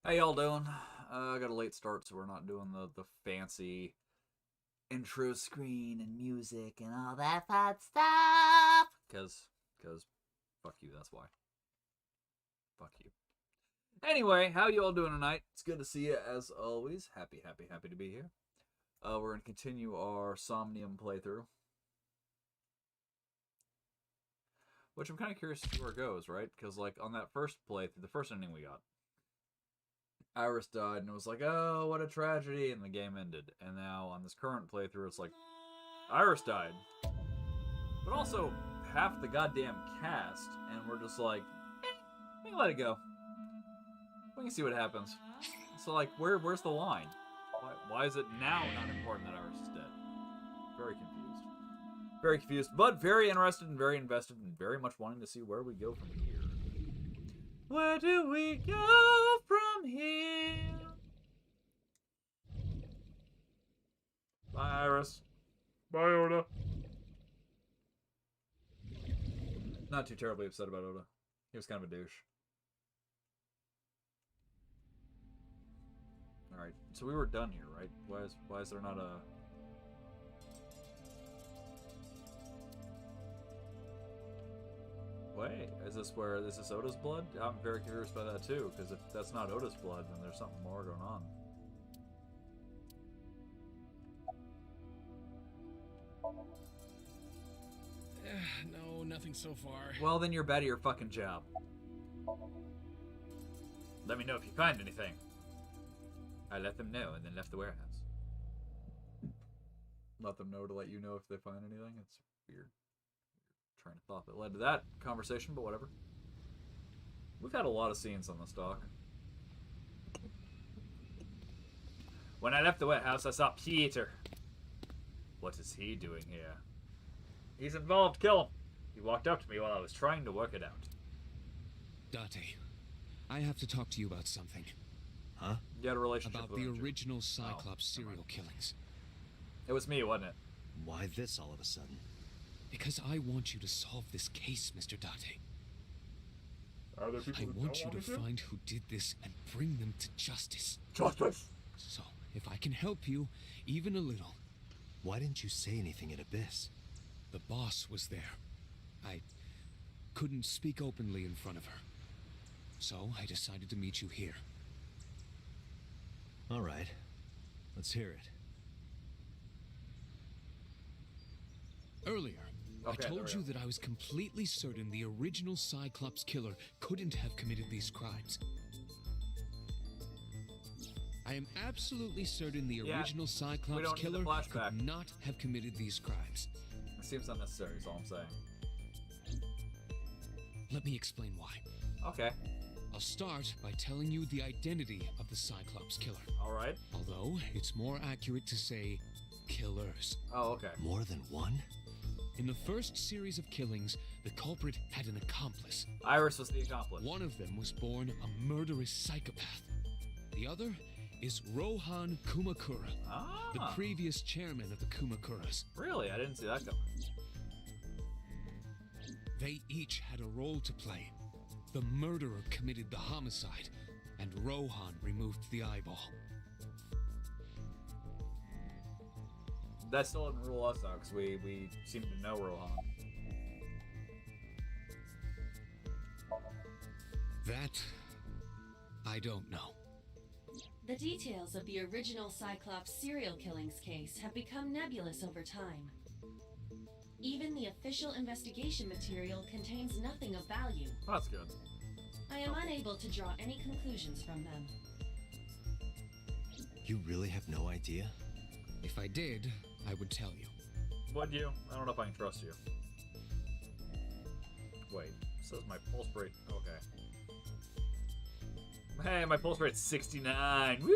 How y'all doing? I got a late start, so we're not doing the fancy intro screen and music and all that fun stuff. Cause, fuck you. That's why. Fuck you. Anyway, how you all doing tonight? It's good to see you as always. Happy to be here. We're gonna continue our Somnium playthrough, which I'm kind of curious to see where it goes, right? Because like on that first playthrough, the first ending we got, Iris died, and it was like, oh, what a tragedy, and the game ended. And now on this current playthrough, it's like, Iris died, but also half the goddamn cast, and we're just like, we can let it go. We can see what happens. So like, where's the line? Why is it now not important that Iris is dead? Very confused. Very confused, but very interested and very invested and very much wanting to see where we go from here. Where do we go from here? Bye, Iris. Bye, Oda. Not too terribly upset about Oda. He was kind of a douche. Alright, so we were done here, right? Why is there not a... Wait, is this Oda's blood? I'm very curious about that too, because if that's not Oda's blood, then there's something more going on. No, nothing so far. Well, then you're bad at your fucking job. Let me know if you find anything. I let them know and then left the warehouse. Let them know to let you know if they find anything? It's weird. Train of thought that led to that conversation, but whatever. We've had a lot of scenes on this dock. When I left the warehouse, I saw Peter. What is he doing here? He's involved. Kill him. He walked up to me while I was trying to work it out. Date, I have to talk to you about something. Huh? You had a relationship about with the him, original Cyclops serial killings. It was me, wasn't it? Why this all of a sudden? Because I want you to solve this case, Mr. Date. Are there people I want you to find who did this and bring them to justice. Justice! So, if I can help you, even a little. Why didn't you say anything at Abyss? The boss was there. I couldn't speak openly in front of her. So, I decided to meet you here. All right. Let's hear it. Earlier, Okay, I told you that I was completely certain the original Cyclops killer couldn't have committed these crimes. I am absolutely certain the original Cyclops killer could not have committed these crimes. It seems unnecessary, is all I'm saying. Let me explain why. Okay. I'll start by telling you the identity of the Cyclops killer. Alright. Although, it's more accurate to say killers. Oh, okay. More than one? In the first series of killings, the culprit had an accomplice. Iris was the accomplice. One of them was born a murderous psychopath. The other is Rohan Kumakura, the previous chairman of the Kumakuras. Really? I didn't see that coming. They each had a role to play. The murderer committed the homicide, and Rohan removed the eyeball. That still didn't rule us out, because we seem to know Rohan. That, I don't know. The details of the original Cyclops serial killings case have become nebulous over time. Even the official investigation material contains nothing of value. Oh, that's good. I am unable to draw any conclusions from them. You really have no idea? If I did, I would tell you. Would you? I don't know if I can trust you. Wait, it says my pulse rate. Okay. Hey, my pulse rate's 69. Woo!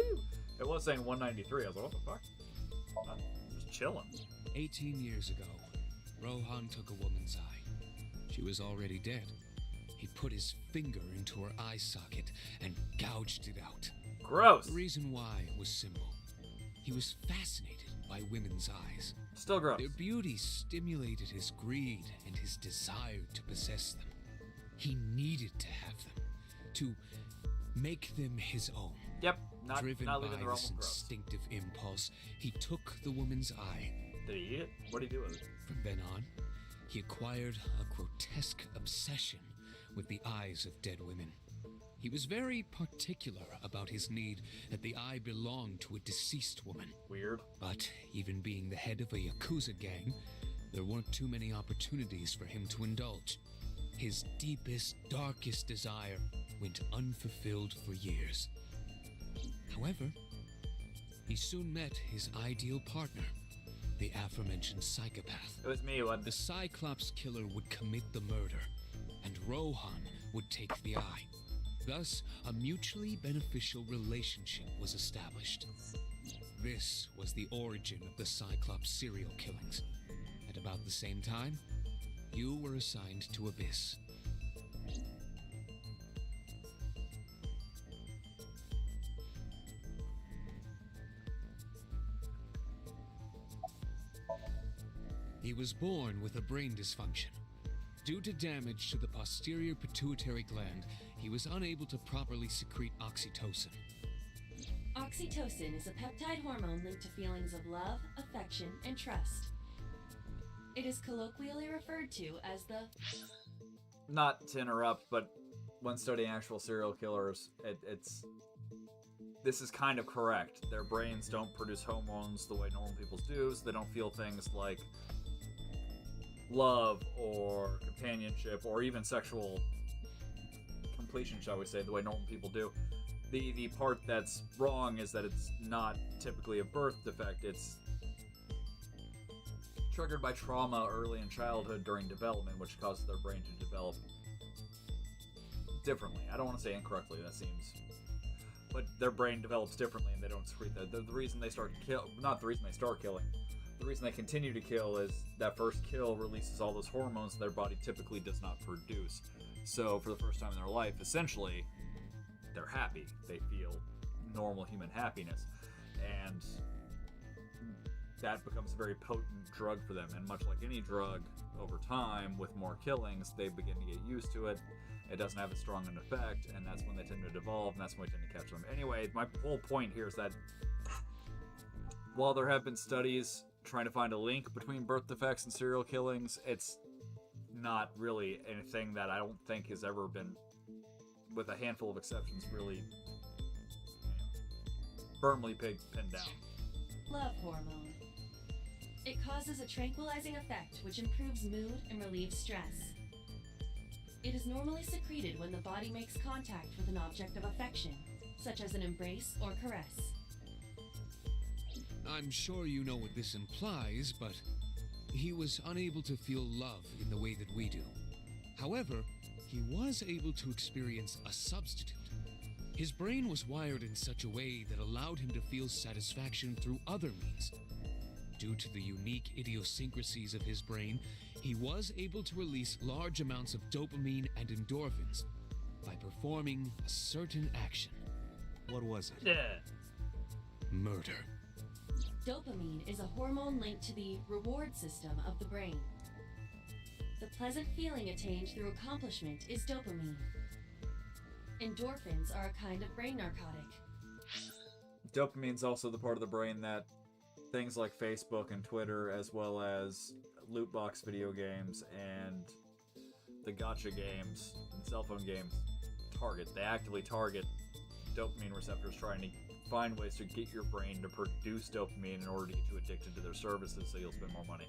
It was saying 193. I was like, what the fuck? I'm just chilling. 18 years ago, Rohan took a woman's eye. She was already dead. He put his finger into her eye socket and gouged it out. Gross. The reason why was simple. He was fascinated by women's eyes. Still gross. Their beauty stimulated his greed and his desire to possess them. He needed to have them, to make them his own. Yep, not Driven leaving by the realm this of gross. instinctive impulse, he took the woman's eye. Did he eat it? What did he do with it? From then on, he acquired a grotesque obsession with the eyes of dead women. He was very particular about his need that the eye belonged to a deceased woman. Weird. But even being the head of a Yakuza gang, there weren't too many opportunities for him to indulge. His deepest, darkest desire went unfulfilled for years. However, he soon met his ideal partner, the aforementioned psychopath. It was me, what? The Cyclops killer would commit the murder, and Rohan would take the eye. Thus, a mutually beneficial relationship was established. This was the origin of the Cyclops serial killings. At about the same time, you were assigned to Abyss. He was born with a brain dysfunction. Due to damage to the posterior pituitary gland, he was unable to properly secrete oxytocin. Oxytocin is a peptide hormone linked to feelings of love, affection, and trust. It is colloquially referred to as the... Not to interrupt, but when studying actual serial killers, this is kind of correct. Their brains don't produce hormones the way normal people's do, so they don't feel things like love or companionship or even sexual completion, shall we say, the way normal people do. The part that's wrong is that it's not typically a birth defect. It's triggered by trauma early in childhood during development, which causes their brain to develop differently. I don't want to say incorrectly, that seems... But their brain develops differently and they don't secrete that. The reason they start to kill... Not the reason they start killing. The reason they continue to kill is that first kill releases all those hormones their body typically does not produce. So for the first time in their life, essentially, they're happy. They feel normal human happiness. And that becomes a very potent drug for them. And much like any drug, over time, with more killings, they begin to get used to it. It doesn't have as strong an effect, and that's when they tend to devolve, and that's when we tend to catch them. Anyway, my whole point here is that while there have been studies trying to find a link between birth defects and serial killings, it's not really anything that I don't think has ever been, with a handful of exceptions, really firmly pinned down. love hormone. It causes a tranquilizing effect which improves mood and relieves stress. It is normally secreted when the body makes contact with an object of affection, such as an embrace or caress. I'm sure you know what this implies, but he was unable to feel love in the way that we do. However, he was able to experience a substitute. His brain was wired in such a way that allowed him to feel satisfaction through other means. Due to the unique idiosyncrasies of his brain, he was able to release large amounts of dopamine and endorphins by performing a certain action. What was it? Yeah. Murder. Dopamine is a hormone linked to the reward system of the brain. The pleasant feeling attained through accomplishment is dopamine. Endorphins are a kind of brain narcotic. Dopamine's also the part of the brain that things like Facebook and Twitter, as well as loot box video games and the gacha games and cell phone games, target. They actively target dopamine receptors, trying to find ways to get your brain to produce dopamine in order to get you addicted to their services so you'll spend more money.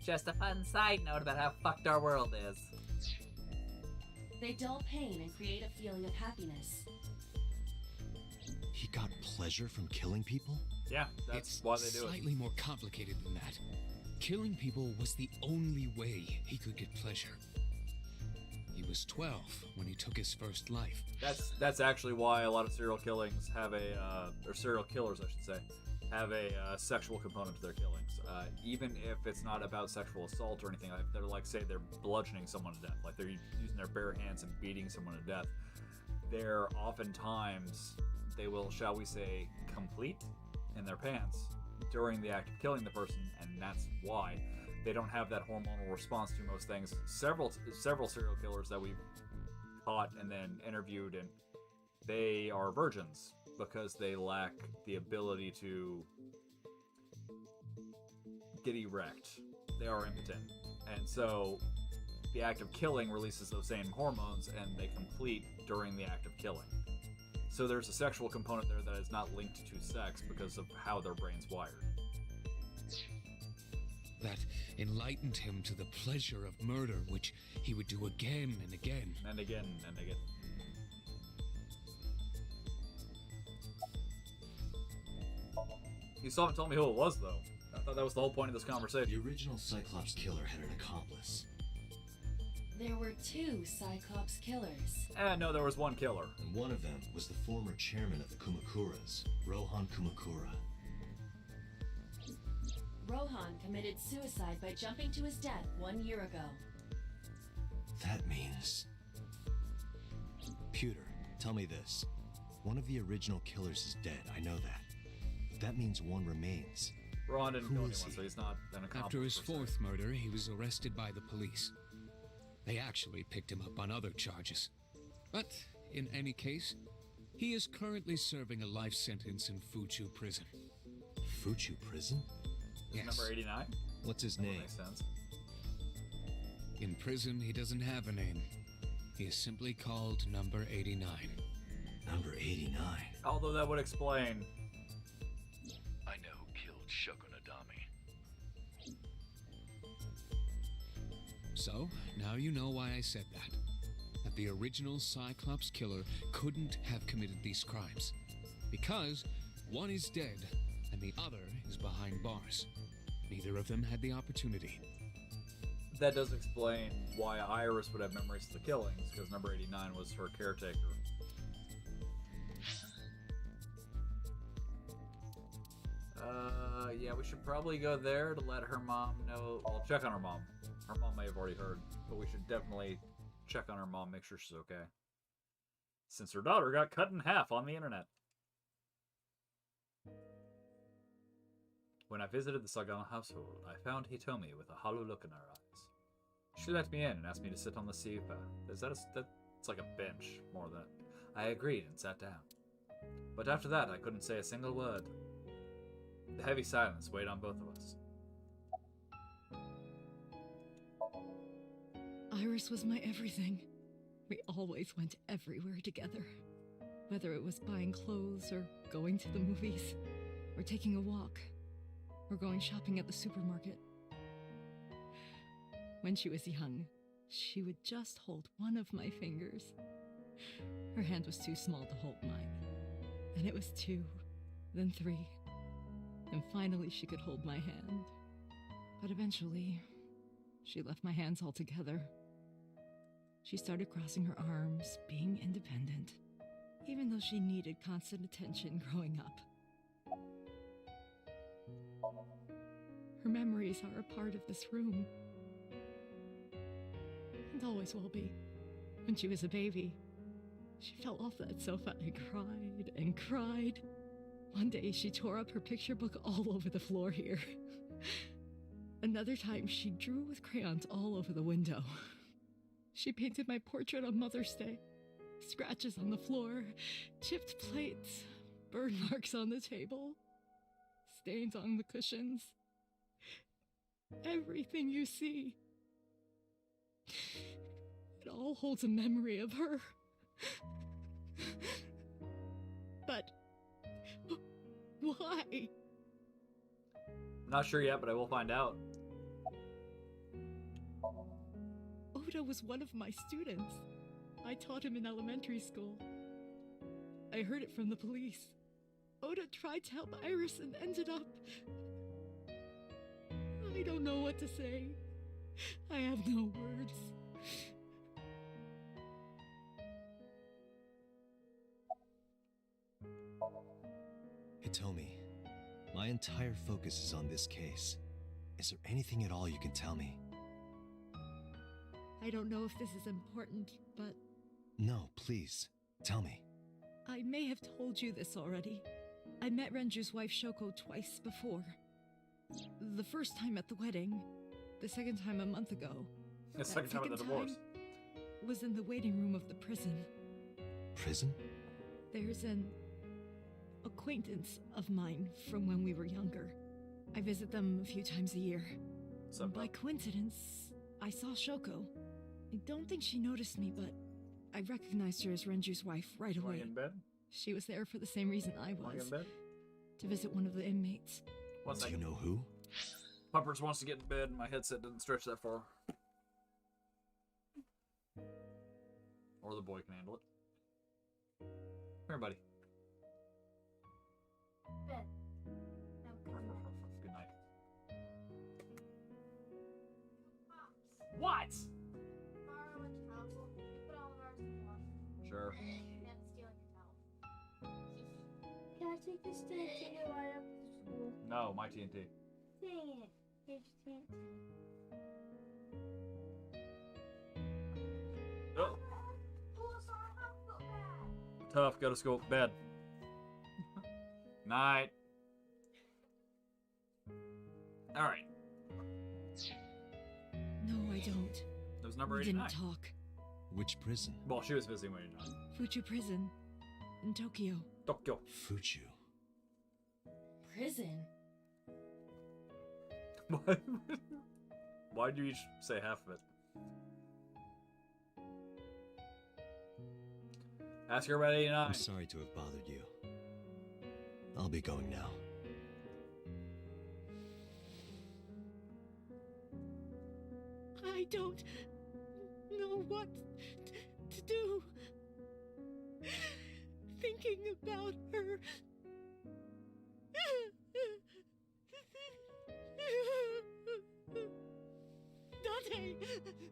Just a fun side note about how fucked our world is. They dull pain and create a feeling of happiness. He got pleasure from killing people? Yeah, that's It's why they do it. slightly more complicated than that. Killing people was the only way he could get pleasure. He was 12 when he took his first life. That's actually why a lot of serial killings have or serial killers, I should say, have a sexual component to their killings. Even if it's not about sexual assault or anything, like they're like, say, they're bludgeoning someone to death, like they're using their bare hands and beating someone to death. They're oftentimes, they will, shall we say, complete in their pants during the act of killing the person, and that's why they don't have that hormonal response to most things. Several serial killers that we've caught and then interviewed and they are virgins because they lack the ability to get erect. They are impotent. And so the act of killing releases those same hormones, and they complete during the act of killing. So there's a sexual component there that is not linked to sex because of how their brain's wired. That enlightened him to the pleasure of murder, which he would do again and again. And again and again. You still haven't told me who it was, though. I thought that was the whole point of this The conversation. original Cyclops killer had an accomplice, There were 2 Cyclops killers. No, there was one killer. and one of them was the former chairman of the Kumakuras, Rohan Kumakura. Rohan committed suicide by jumping to his death 1 year ago. That means... Pewter, tell me this. One of the original killers is dead, I know that. But that means one remains. Ron didn't Who kill is anyone, he? so he's not an accomplice. After his per se. 4th murder, he was arrested by the police. They actually picked him up on other charges. But, in any case, he is currently serving a life sentence in Fuchu prison. Fuchu prison? Is Yes. number 89? What's his That would name? make sense. In prison, he doesn't have a name. He is simply called Number 89. Number 89. Although that would explain. I know who killed Shogun Adami. So, now you know why I said that. That the original Cyclops killer couldn't have committed these crimes. Because one is dead and the other is behind bars. Neither of them had the opportunity. That does explain why Iris would have memories of the killings, because number 89 was her caretaker. Yeah, we should probably go there to let her mom know. Well, check on her mom. Her mom may have already heard, but we should definitely check on her mom, make sure she's okay. Since her daughter got cut in half on the internet. When I visited the Sagan household, I found Hitomi with a hollow look in her eyes. She let me in and asked me to sit on the sofa. That's like a bench, more than... I agreed and sat down. But after that, I couldn't say a single word. The heavy silence weighed on both of us. Iris was my everything. We always went everywhere together. Whether it was buying clothes, or going to the movies, or taking a walk, or going shopping at the supermarket. When she was young, she would just hold one of my fingers. Her hand was too small to hold mine. Then it was 2, then 3, and finally she could hold my hand. But eventually, she left my hands altogether. She started crossing her arms, being independent, even though she needed constant attention growing up. Her memories are a part of this room. And always will be. When she was a baby, she fell off that sofa and cried and cried. One day she tore up her picture book all over the floor here. Another time she drew with crayons all over the window. She painted my portrait on Mother's Day. Scratches on the floor, chipped plates, burn marks on the table, stains on the cushions. Everything you see. It all holds a memory of her. But why? Not sure yet, but I will find out. Oda was one of my students. I taught him in elementary school. I heard it from the police. Oda tried to help Iris and ended up... I don't know what to say. I have no words. Hitomi, my entire focus is on this case. Is there anything at all you can tell me? I don't know if this is important, but No, please, tell me. I may have told you this already. I met Renju's wife Shoko twice before. The first time at the wedding, the second time a month ago. The That second time of the divorce. was in the waiting room of the prison. Prison? There's an acquaintance of mine from when we were younger. I visit them a few times a year. So, By coincidence, I saw Shoko. I don't think she noticed me, but I recognized her as Renju's wife right want to away. get in bed? She was there for the same reason I Want to get was, in bed? to visit one of the inmates. One Do you second. know who? Puppers wants to get in bed, and my headset doesn't stretch that far. Or the boy can handle it. Come here, buddy. Bed. Good night. What? Borrow a towel. Put all of ours in the washer. Sure. And stealing your towel. Can I take this to take it right up to school? No, my TNT. Dang it. Here's your TNT. Oh, Pull us on up, go back. tough. Go to school. Bed. Night. All right. No, I don't. That was number We 89. didn't talk. Which prison? Well, she was visiting when you died. Fuchu Prison in Tokyo. Tokyo. Fuchu. Prison? Why'd you each say half of it? Ask her about 89. I'm sorry to have bothered you. I'll be going now. I don't know what to do. Thinking about her. Dante,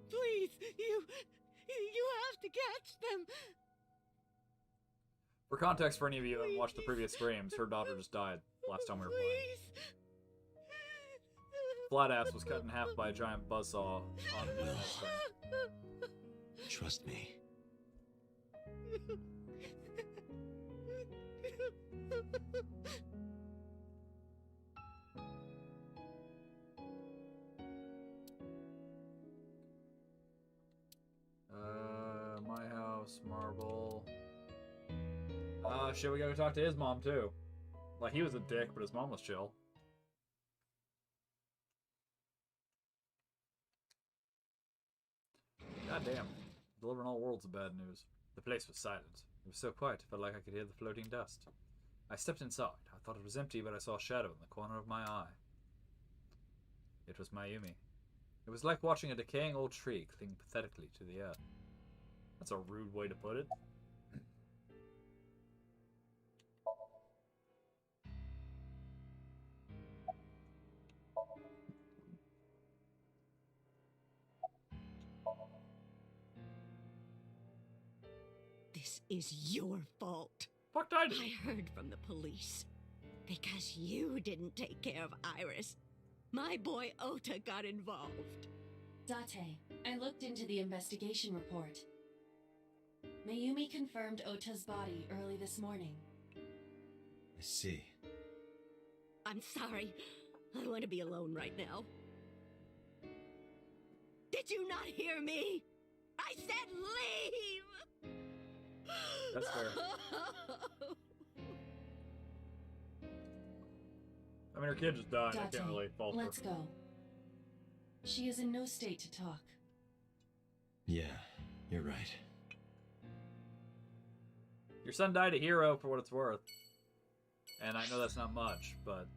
please, you have to catch them. For context, for any of you who haven't watched the previous streams, her daughter just died last time we were playing. Please. Flatass was cut in half by a giant buzzsaw on a midnight stream. Trust me. My house, Marble. Shit, we gotta talk to his mom too. Like, he was a dick, but his mom was chill. Goddamn. Delivering all worlds of bad news. The place was silent. It was so quiet, it felt like I could hear the floating dust. I stepped inside. I thought it was empty, but I saw a shadow in the corner of my eye. It was Mayumi. It was like watching a decaying old tree cling pathetically to the earth. That's a rude way to put it. This is your fault. Fuck I did. I heard from the police. Because you didn't take care of Iris, my boy Ota got involved. Date, I looked into the investigation report. Mayumi confirmed Ota's body early this morning. I see. I'm sorry. I want to be alone right now. Did you not hear me? I said leave! That's fair. I mean, her kid just died. I Date, can't really fault her. let's go. She is in no state to talk. Yeah, you're right. Your son died a hero for what it's worth. And I know that's not much, but...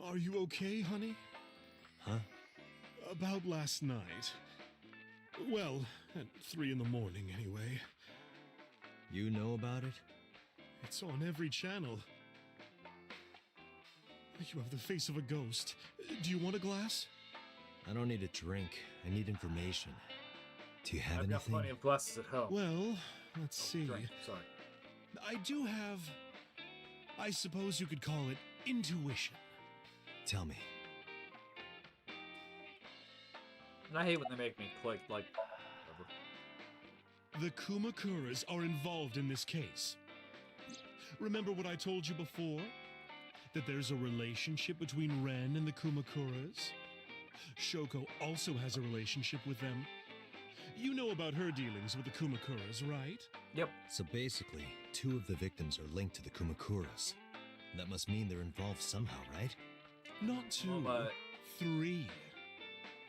Are you okay, honey? Huh? About last night. Well, at 3 in the morning, anyway. You know about it? It's on every channel. You have the face of a ghost. Do you want a glass? I don't need a drink. I need information. Do you have I've got anything? plenty of glasses at home. Well, let's see. Drink, sorry. I do have... I suppose you could call it intuition. Tell me. And I hate when they make me click, like... whatever. The Kumakuras are involved in this case. Remember what I told you before? that there's a relationship between Ren and the Kumakuras? Shoko also has a relationship with them. You know about her dealings with the Kumakuras, right? Yep. So basically, 2 of the victims are linked to the Kumakuras. That must mean they're involved somehow, right? Not 2, Well, 3.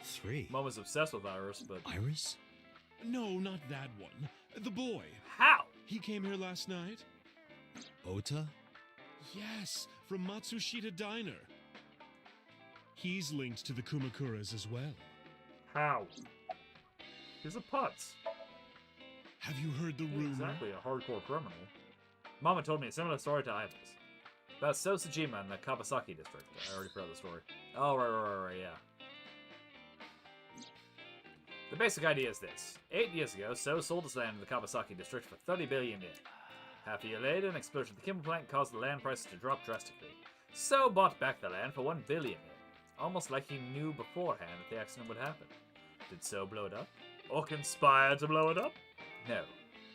3. Mom was obsessed with Iris, but Iris? No, not that one. The boy. how? He came here last night. Ota? Yes, from Matsushita Diner. He's linked to the Kumakuras as well. How? He's a putz. Have you heard the He's rumor? exactly a hardcore criminal. Mama told me a similar story to Ivan's. About Sosajima in the Kawasaki district. I already forgot the story. Oh, right, yeah. The basic idea is this. 8 years ago, So sold his land in the Kawasaki district for 30 billion yen. Half a year later, an explosion at the Kimball plant caused the land prices to drop drastically. So bought back the land for 1 billion yen. Almost like he knew beforehand that the accident would happen. Did So blow it up? Or conspire to blow it up? No,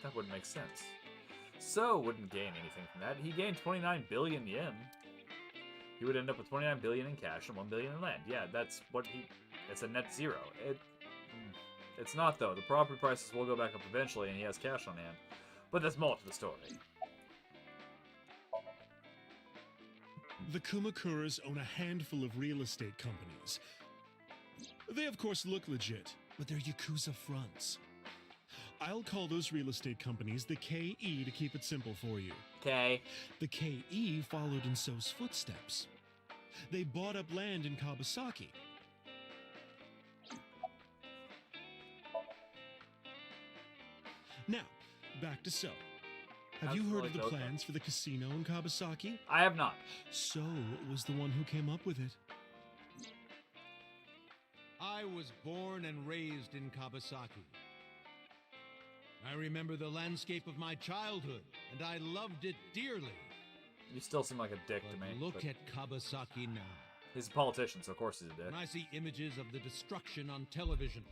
that wouldn't make sense. So wouldn't gain anything from that. He gained 29 billion yen. He would end up with 29 billion in cash and 1 billion in land. Yeah, that's what he... It's a net zero. It's not, though. The property prices will go back up eventually, and he has cash on hand. But there's more to the story. The Kumakuras own a handful of real estate companies. They, of course, look legit, but they're Yakuza fronts. I'll call those real estate companies the KE to keep it simple for you. Okay. The KE followed in So's footsteps. They bought up land in Kawasaki. Now, back to So. Have you heard of the Absolutely, okay. plans for the casino in Kawasaki? I have not. So was the one who came up with it. I was born and raised in Kawasaki. I remember the landscape of my childhood, and I loved it dearly. You still seem like a dick to me. But look but at Kawasaki now. He's a politician, so of course he's a dick. When I see images of the destruction on television,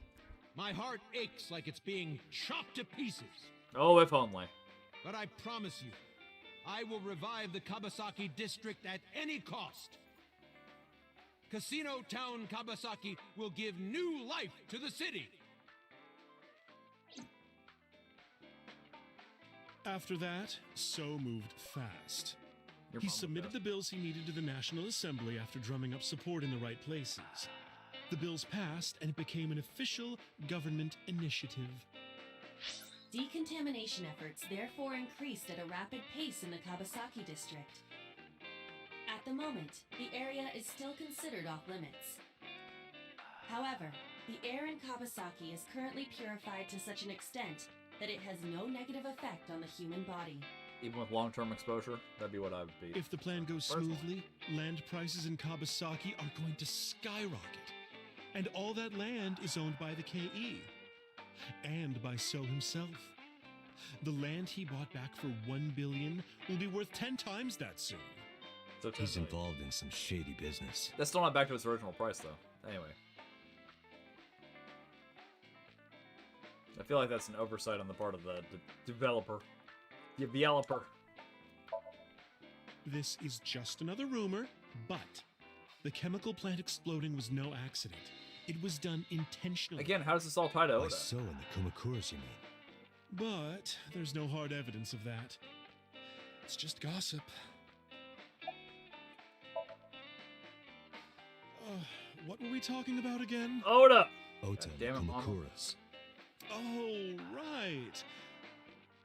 my heart aches like it's being chopped to pieces. Oh, if only. But I promise you, I will revive the Kawasaki district at any cost. Casino Town Kawasaki will give new life to the city. After that, So moved fast. Your He mom submitted the does. bills he needed to the National Assembly after drumming up support in the right places. The bills passed, and it became an official government initiative. Decontamination efforts therefore increased at a rapid pace in the Kawasaki district. At the moment, the area is still considered off limits. However, the air in Kawasaki is currently purified to such an extent that it has no negative effect on the human body. Even with long-term exposure, that'd be what I would be. If the plan goes Personally. smoothly, land prices in Kawasaki are going to skyrocket. And all that land is owned by the KE. And by So himself. The land he bought back for 1 billion will be worth 10 times that soon. So 10 He's million. involved in some shady business. That's still not back to its original price, though. Anyway. I feel like that's an oversight on the part of the developer. Developer. This is just another rumor, but the chemical plant exploding was no accident. It was done intentionally. Again, how does this all tie to Why Oda? So and the Kumakuras, you mean? But there's no hard evidence of that. It's just gossip. What were we talking about again? Oda! Ota damn it, and the Mama. Kumakuras. Oh, right.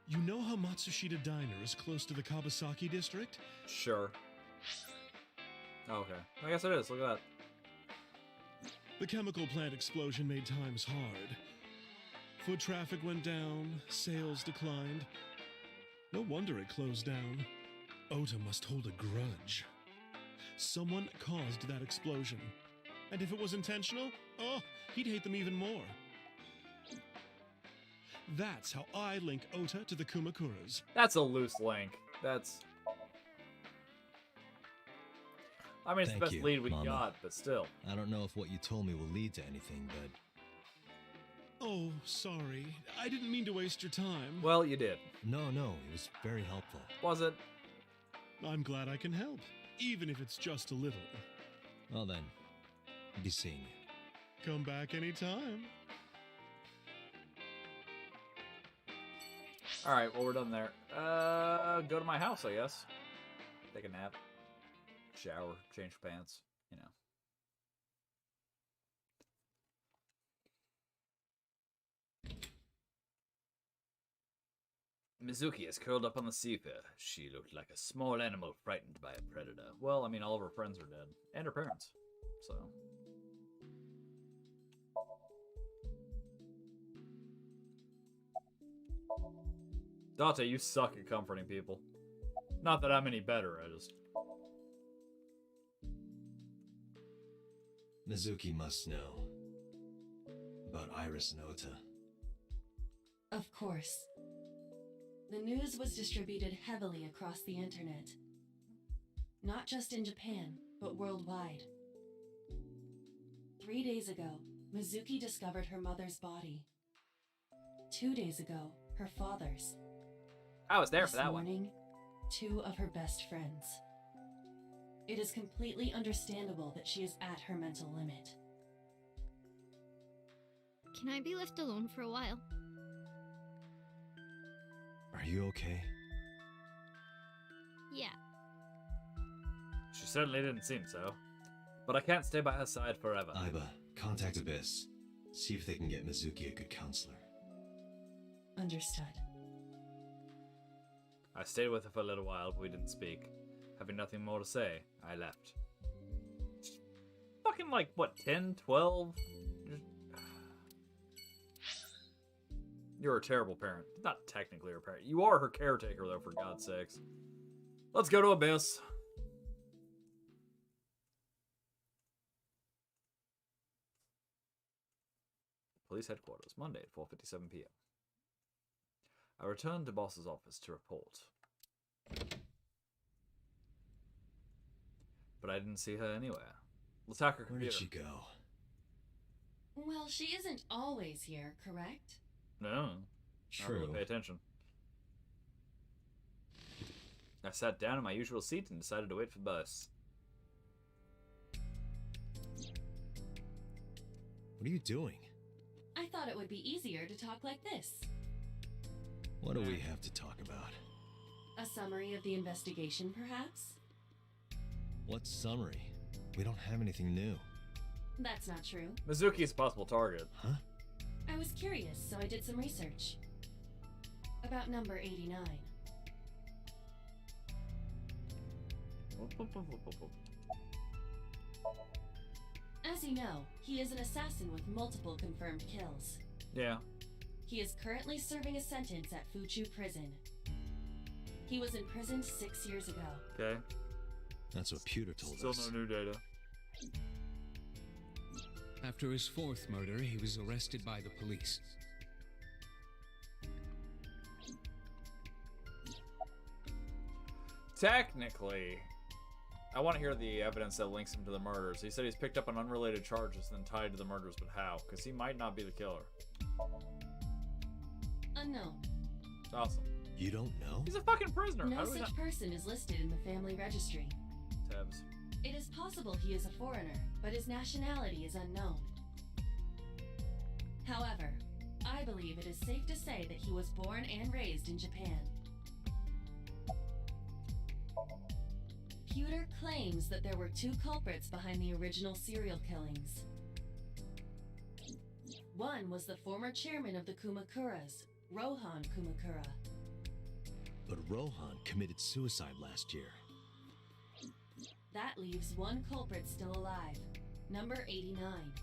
You know how Matsushita Diner is close to the Kawasaki district? Sure. Oh, okay. I guess it is. Look at that. The chemical plant explosion made times hard. Foot traffic went down, sales declined. No wonder it closed down. Ota must hold a grudge. Someone caused that explosion. And if it was intentional, oh, he'd hate them even more. That's how I link Ota to the Kumakuras. That's a loose link. That's... I mean, it's Thank the best you, lead we Mama. got, but still. I don't know if what you told me will lead to anything, but Oh, sorry. I didn't mean to waste your time. Well, you did. no, it was very helpful. Was it? I'm glad I can help. even if it's just a little. Well then, be seeing you. Come back anytime. Alright, well, we're done there. Go to my house, I guess. Take a nap. Shower, change pants, you know. Mizuki is curled up on the sofa. She looked like a small animal frightened by a predator. Well, I mean, all of her friends are dead. And her parents. So. Date, you suck at comforting people. Not that I'm any better, I just... Mizuki must know about Iris and Ota. Of course. The news was distributed heavily across the internet. Not just in Japan, but worldwide. 3 days ago, Mizuki discovered her mother's body. 2 days ago, her father's. I was there This for that morning, 2 of her best friends. It is completely understandable that she is at her mental limit. Can I be left alone for a while? Are you okay? Yeah. She certainly didn't seem so. But I can't stay by her side forever. Aiba, contact Abyss. See if they can get Mizuki a good counselor. Understood. I stayed with her for a little while, but we didn't speak. Having nothing more to say, I left. Fucking like, what, 10, 12? You're a terrible parent. Not technically her parent. You are her caretaker, though, for God's sakes. Let's go to Abyss. Police headquarters, Monday at 4:57 p.m. I returned to boss's office to report. But I didn't see her anywhere. Let's hack her Where did computer. she go? Well, she isn't always here, correct? No. Not really True. pay attention. I sat down in my usual seat and decided to wait for the bus. What are you doing? I thought it would be easier to talk like this. What do we have to talk about? A summary of the investigation, perhaps? What summary? We don't have anything new. That's not true. Mizuki's a possible target. Huh? I was curious, so I did some research. About number 89. As you know, he is an assassin with multiple confirmed kills. Yeah. He is currently serving a sentence at Fuchu Prison. He was imprisoned 6 years ago. Okay. That's what Pewter told Still us. no new data. After his 4th murder, he was arrested by the police. Technically, I want to hear the evidence that links him to the murders. He said he's picked up on unrelated charges and then tied to the murders, but how? Because he might not be the killer. Unknown. It's awesome. You don't know? He's a fucking prisoner. No How do we such not... person is listed in the family registry. Tabs. It is possible he is a foreigner, but his nationality is unknown. However, I believe it is safe to say that he was born and raised in Japan. Pewter claims that there were 2 culprits behind the original serial killings. One was the former chairman of the Kumakuras, Rohan Kumakura. But Rohan committed suicide last year. That leaves 1 culprit still alive, number 89.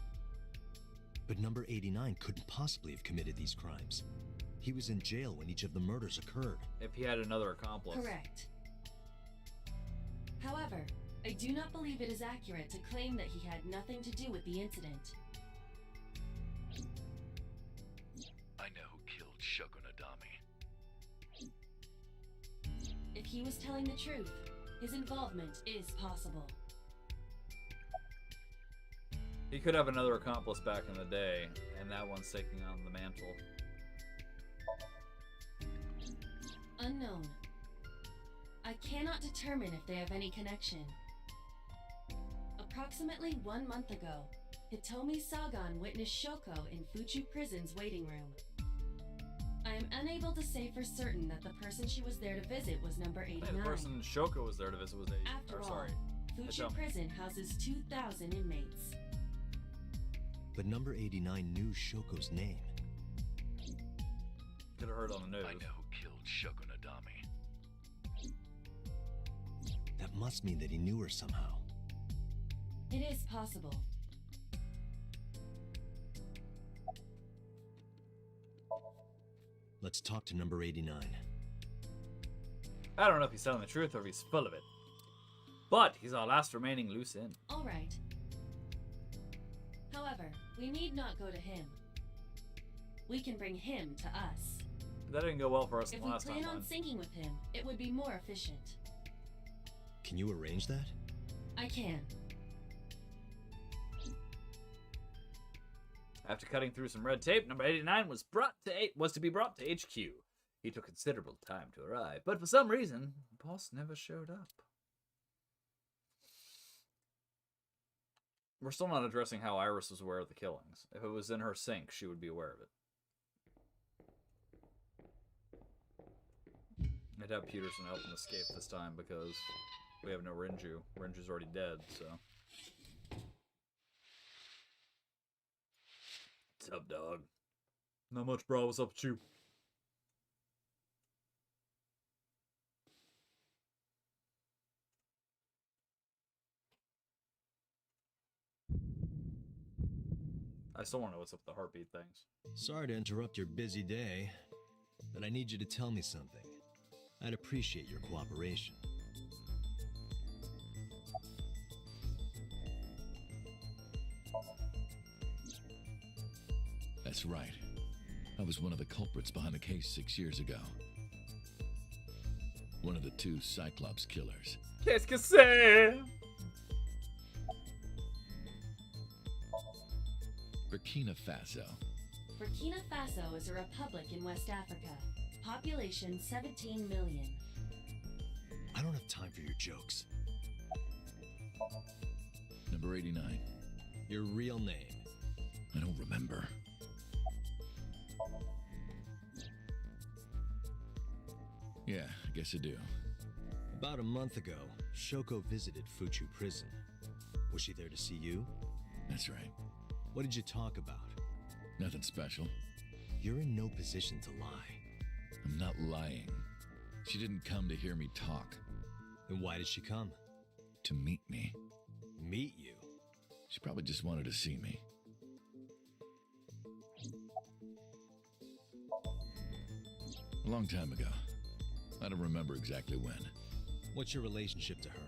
But number 89 couldn't possibly have committed these crimes. He was in jail when each of the murders occurred. If he had another accomplice. Correct. However, I do not believe it is accurate to claim that he had nothing to do with the incident. I know who killed Shogun Adami. If he was telling the truth, his involvement is possible. He could have another accomplice back in the day, and that one's taking on the mantle. Unknown. I cannot determine if they have any connection. Approximately 1 month ago, Hitomi Sagan witnessed Shoko in Fuchu Prison's waiting room. I am unable to say for certain that the person she was there to visit was number I 89. think the person Shoko was there to visit was 80. After Or all, sorry. Fuchu Hitomi. Prison houses 2,000 inmates. But number 89 knew Shoko's name. Could have heard on the news. I know who killed Shogunadami. That must mean that he knew her somehow. It is possible. Let's talk to number 89. I don't know if he's telling the truth or if he's full of it. But he's our last remaining loose end. All right. However, we need not go to him. We can bring him to us. That didn't go well for us If the we last plan time. on syncing with him, it would be more efficient. Can you arrange that? I can. After cutting through some red tape, number 89 was to be brought to HQ. He took considerable time to arrive, but for some reason, boss never showed up. We're still not addressing how Iris was aware of the killings. If it was in her sink, she would be aware of it. I'd have Peterson help him escape this time because we have no Renju. Renju's already dead, so. What's up, dog? Not much, bro. What's up with you? I still want to know what's up with the heartbeat things. Sorry to interrupt your busy day, but I need you to tell me something. I'd appreciate your cooperation. That's right. I was one of the culprits behind the case 6 years ago. One of the 2 Cyclops killers. Qu'est-ce que c'est? Burkina Faso. Burkina Faso is a republic in West Africa. Population 17 million. I don't have time for your jokes. Number 89. Your real name. I don't remember. Yeah, I guess I do. About a month ago, Shoko visited Fuchu Prison. Was she there to see you? That's right. What did you talk about? Nothing special. You're in no position to lie. I'm not lying. She didn't come to hear me talk. Then why did she come? To meet me. Meet you? She probably just wanted to see me. A long time ago. I don't remember exactly when. What's your relationship to her?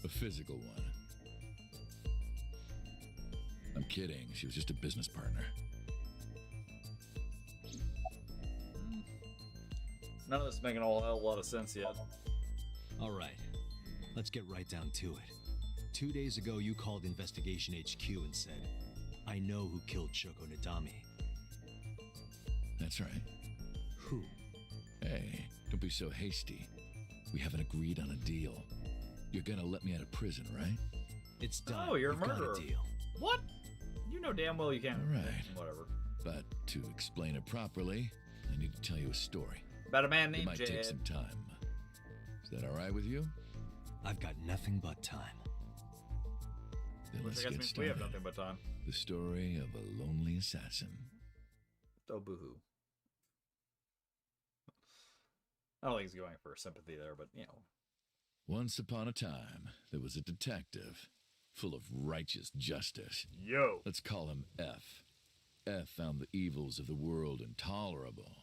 A physical one. I'm kidding. She was just a business partner. None of this is making a whole lot of sense yet. All right. Let's get right down to it. 2 days ago, you called Investigation HQ and said, I know who killed Shogunadami. That's right. Who? Hey, don't be so hasty. We haven't agreed on a deal. You're gonna let me out of prison, right? It's done. Oh, you're a We've got murderer. deal. What? You know damn well you can't. All right. Whatever. But to explain it properly, I need to tell you a story. About a man It named might take Jed. some time. Is that all right with you? I've got nothing but time. Then Which let's I guess get means we have started. nothing but time. The story of a lonely assassin. Oh, boo-hoo. I don't think he's going for sympathy there, but, you know. Once upon a time, there was a detective full of righteous justice. Yo! Let's call him F. F found the evils of the world intolerable.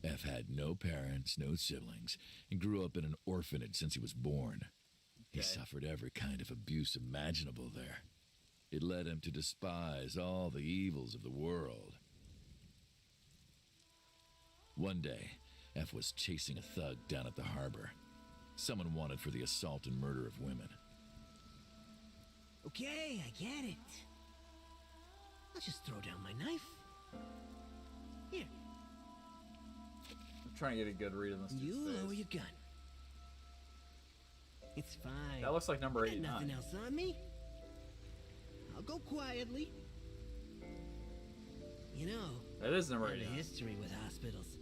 F had no parents, no siblings, and grew up in an orphanage since he was born. He Okay. suffered every kind of abuse imaginable there. It led him to despise all the evils of the world. One day, F was chasing a thug down at the harbor. Someone wanted for the assault and murder of women. Okay, I get it. I'll just throw down my knife. Here, I'm trying to get a good read on this dude's you face. lower your gun. It's fine. That looks like number I got 89. nothing else on me. I'll go quietly. You know, That is number I have a 89. history with hospitals.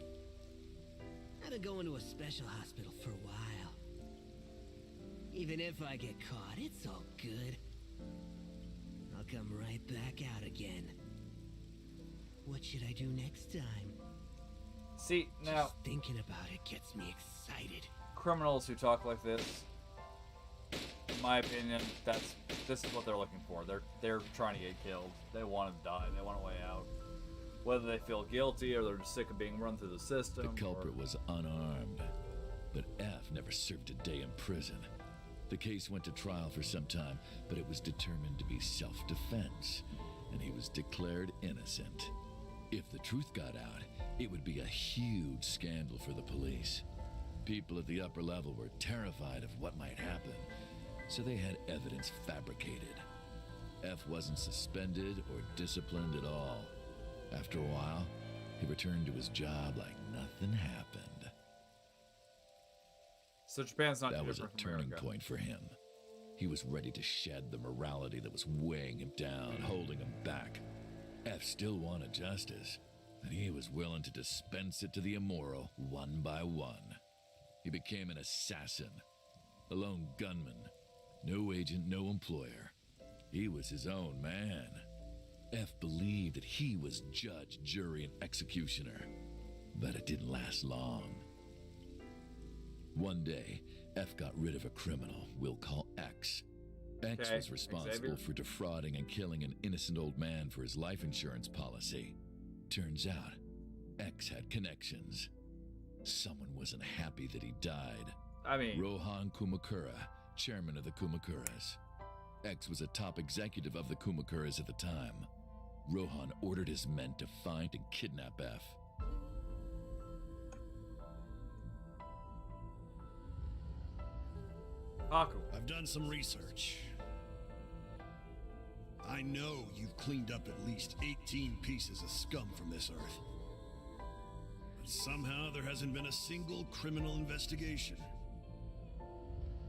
I've been going to a special hospital for a while. Even if I get caught, it's all good. I'll come right back out again. What should I do next time? See, now, Just thinking about it gets me excited. criminals who talk like this, in my opinion, this is what they're looking for. They're trying to get killed. They want to die. They want a way out. Whether they feel guilty or they're just sick of being run through the system. The culprit was unarmed, but F never served a day in prison. The case went to trial for some time, but it was determined to be self-defense, and he was declared innocent. If the truth got out, it would be a huge scandal for the police. People at the upper level were terrified of what might happen, so they had evidence fabricated. F wasn't suspended or disciplined at all. After a while, he returned to his job like nothing happened. So Japan's not That too was a different from turning America. point for him. He was ready to shed the morality that was weighing him down, holding him back. F still wanted justice, and he was willing to dispense it to the immoral one by one. He became an assassin, a lone gunman, no agent, no employer. He was his own man. F believed that he was judge, jury, and executioner, but it didn't last long. One day, F got rid of a criminal we'll call X. X Okay, was responsible Xavier. for defrauding and killing an innocent old man for his life insurance policy. Turns out, X had connections. Someone wasn't happy that he died. I mean, Rohan Kumakura, chairman of the Kumakuras. X was a top executive of the Kumakuras at the time. Rohan ordered his men to find and kidnap F. Haku. I've done some research. I know you've cleaned up at least 18 pieces of scum from this earth. But somehow there hasn't been a single criminal investigation.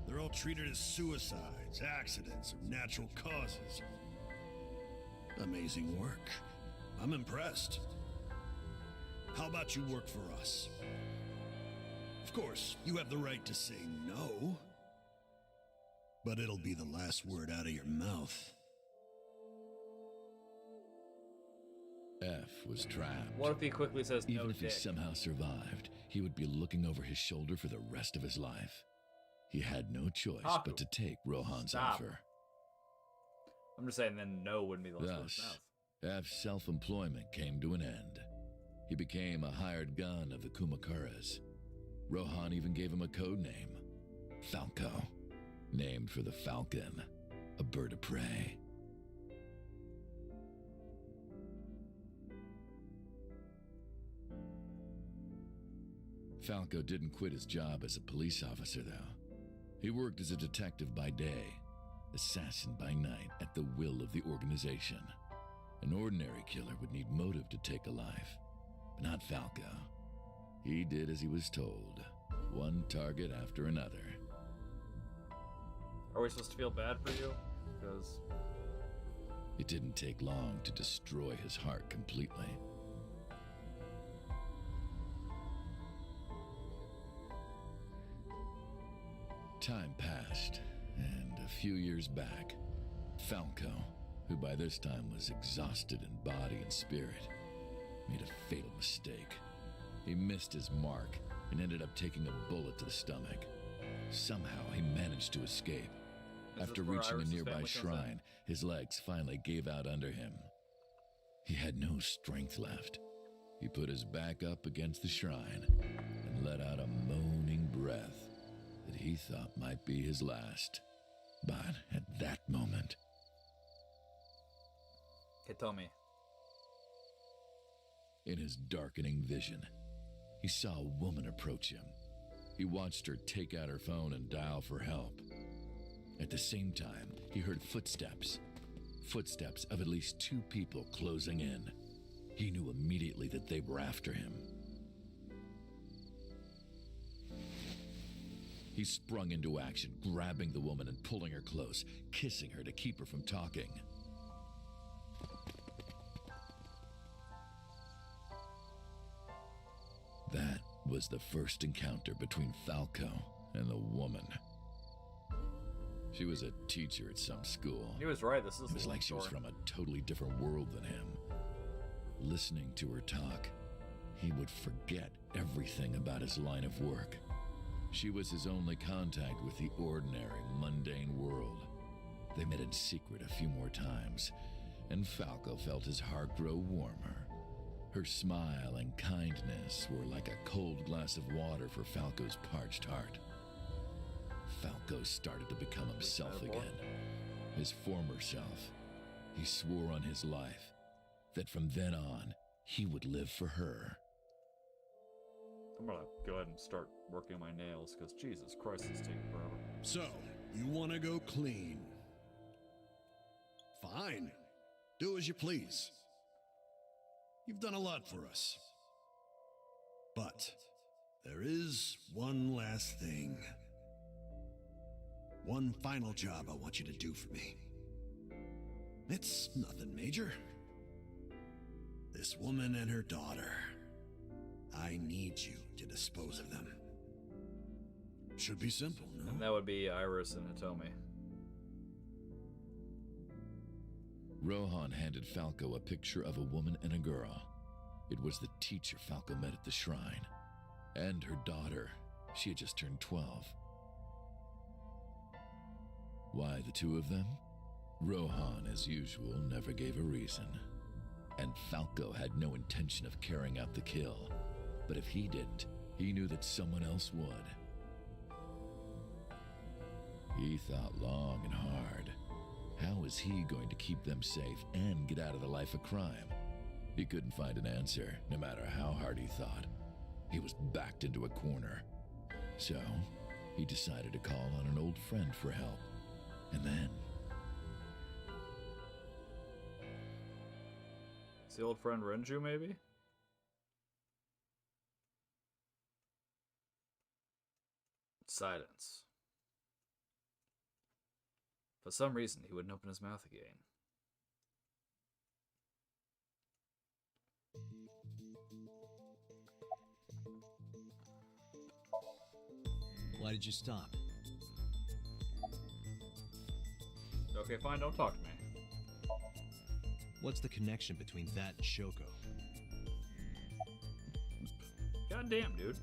They're all treated as suicides, accidents, or natural causes. Amazing work. I'm impressed. How about you work for us? Of course, you have the right to say no. But it'll be the last word out of your mouth. F was trapped. What if he quickly says Even no if he dick? somehow survived, he would be looking over his shoulder for the rest of his life. He had no choice Haku, but to take Rohan's stop. offer. I'm just saying then no wouldn't be the last word of his Thus, mouth. F's self-employment came to an end. He became a hired gun of the Kumakuras. Rohan even gave him a code name, Falco, named for the falcon, a bird of prey. Falco didn't quit his job as a police officer, though. He worked as a detective by day, assassin by night, at the will of the organization. An ordinary killer would need motive to take a life, but not Falco. He did as he was told, one target after another. Are we supposed to feel bad for you? Because It didn't take long to destroy his heart completely. Time passed, and a few years back, Falco, who by this time was exhausted in body and spirit, made a fatal mistake. He missed his mark and ended up taking a bullet to the stomach. Somehow he managed to escape. Is After this where reaching a Iris' nearby family comes in? shrine, his legs finally gave out under him. He had no strength left. He put his back up against the shrine and let out a moaning breath that he thought might be his last. But at that moment, Hitomi. in his darkening vision, he saw a woman approach him. He watched her take out her phone and dial for help. At the same time, he heard footsteps. Footsteps of at least 2 people closing in. He knew immediately that they were after him. He sprung into action, grabbing the woman and pulling her close, kissing her to keep her from talking. That was the first encounter between Falco and the woman. She was a teacher at some school. He was right. This is It was the like she was story. from a totally different world than him. Listening to her talk, he would forget everything about his line of work. She was his only contact with the ordinary, mundane world. They met in secret a few more times, and Falco felt his heart grow warmer. Her smile and kindness were like a cold glass of water for Falco's parched heart. Falco started to become himself again, his former self. He swore on his life that from then on, he would live for her. I'm gonna go ahead and start working on my nails, because Jesus Christ, it's taking forever. So, you want to go clean? Fine. Do as you please. You've done a lot for us. But there is one last thing. One final job I want you to do for me. It's nothing major. This woman and her daughter. I need you to dispose of them. Should be simple, no? And that would be Iris and Hitomi. Rohan handed Falco a picture of a woman and a girl. It was the teacher Falco met at the shrine. And her daughter. She had just turned 12. Why the two of them? Rohan, as usual, never gave a reason. And Falco had no intention of carrying out the kill. But if he didn't, he knew that someone else would. He thought long and hard. How was he going to keep them safe and get out of the life of crime? He couldn't find an answer, no matter how hard he thought. He was backed into a corner. So, he decided to call on an old friend for help. And then... It's the old friend Renju, maybe? Silence. For some reason, he wouldn't open his mouth again. Why did you stop? Okay, fine, don't talk to me. What's the connection between that and Shoko? Goddamn, dude.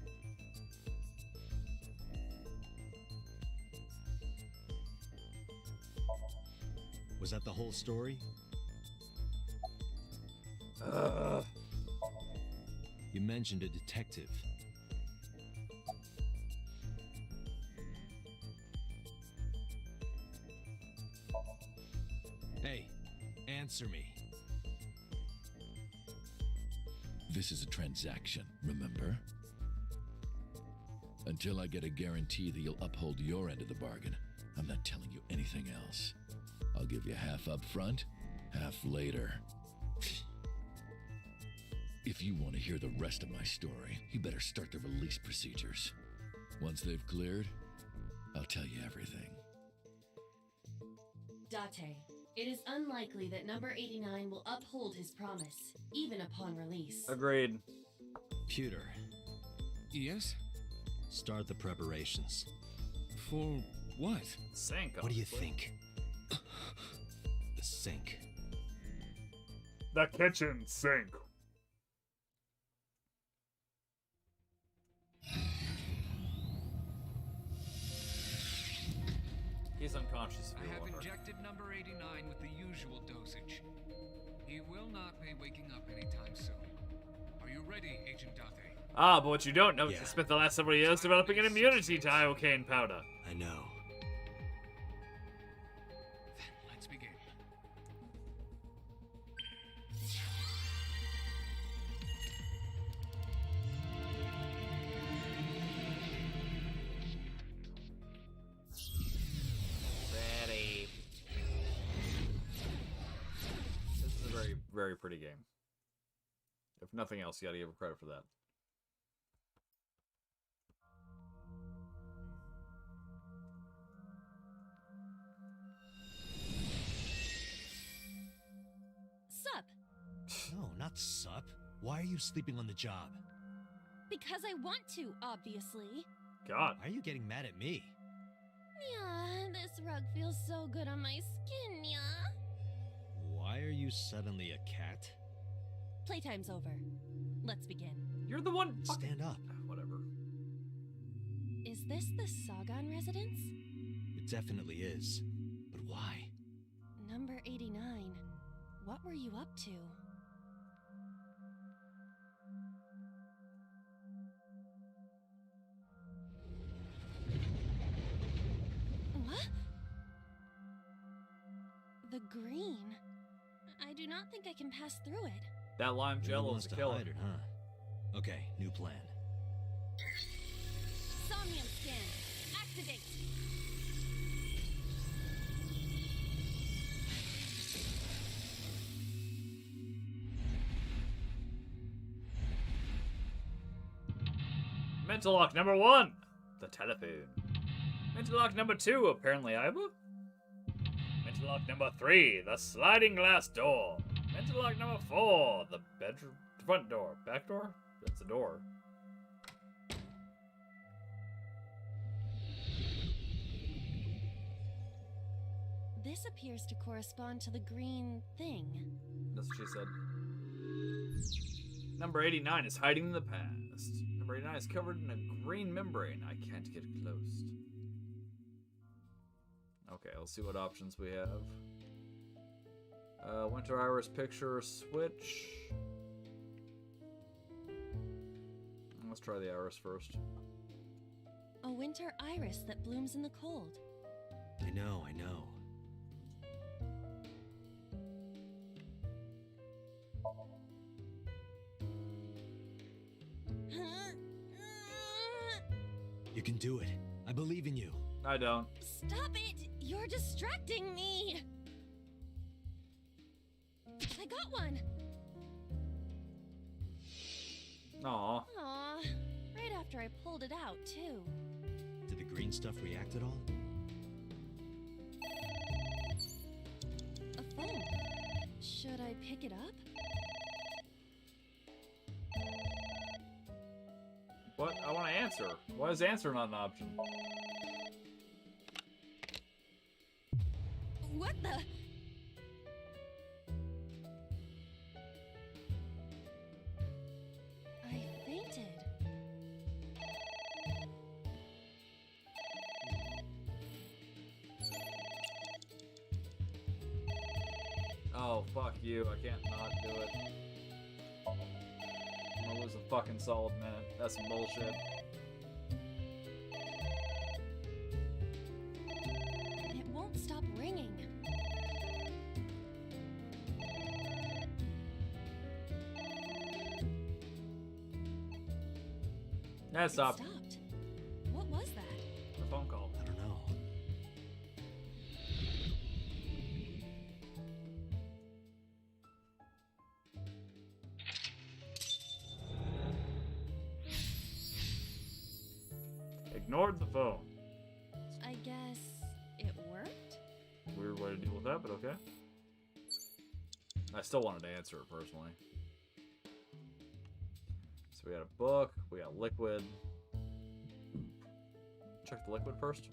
Was that the whole story? You mentioned a detective. Hey, answer me. This is a transaction, remember? Until I get a guarantee that you'll uphold your end of the bargain, I'm not telling you anything else. I'll give you half up front, half later. If you want to hear the rest of my story, you better start the release procedures. Once they've cleared, I'll tell you everything. Date, it is unlikely that number 89 will uphold his promise, even upon release. Agreed. Pewter, Yes? start the preparations. For what? Sink. What do you honestly. think? The sink. The kitchen sink. He's unconscious if I you have wonder. injected number 89 with the usual dosage. He will not be waking up anytime soon. Are you ready, Agent Date? Ah, but what you don't know is Yeah. he spent the last several years developing an immunity to iocane powder. I know. Then let's begin. Ready. This is a very, very pretty game. If nothing else, you gotta give him credit for that. What's up? Why are you sleeping on the job? Because I want to, obviously. God. Why are you getting mad at me? Yeah, this rug feels so good on my skin, yeah. Why are you suddenly a cat? Playtime's over. Let's begin. You're the one. Stand up. Whatever. Is this the Sagan residence? It definitely is. But why? Number 89. What were you up to? What? The green? I do not think I can pass through it. That lime Really jello wants is to a killer. hide it, huh? Okay, new plan. Somnium scan. Activate. Mental lock number 1, the telephone. Mental lock number 2, apparently Aiba. Mental lock number 3, the sliding glass door. Mental lock number 4, the bedroom front door. Back door? That's a door. This appears to correspond to the green thing. That's what she said. Number 89 is hiding in the past. Number 89 is covered in a green membrane. I can't get close. Okay, let's see what options we have. Winter Iris picture switch. Let's try the iris first. A winter iris that blooms in the cold. I know. You can do it. I believe in you. I don't. Stop it! You're distracting me! I got one! Aw. Aw, right after I pulled it out, too. Did the green stuff react at all? A phone. Should I pick it up? What? I want to answer. Why is answer not an option? What the? I fainted. Oh, fuck you. I can't not do it. I'm gonna lose a fucking solid minute. That's some bullshit. It won't stop ringing. Yeah, stop. It stopped. What was that? The phone call. I don't know. Ignored the phone. I guess it worked? Weird way to deal with that, but okay. I still wanted to answer it personally. So we got a book, we got liquid. Check the liquid first.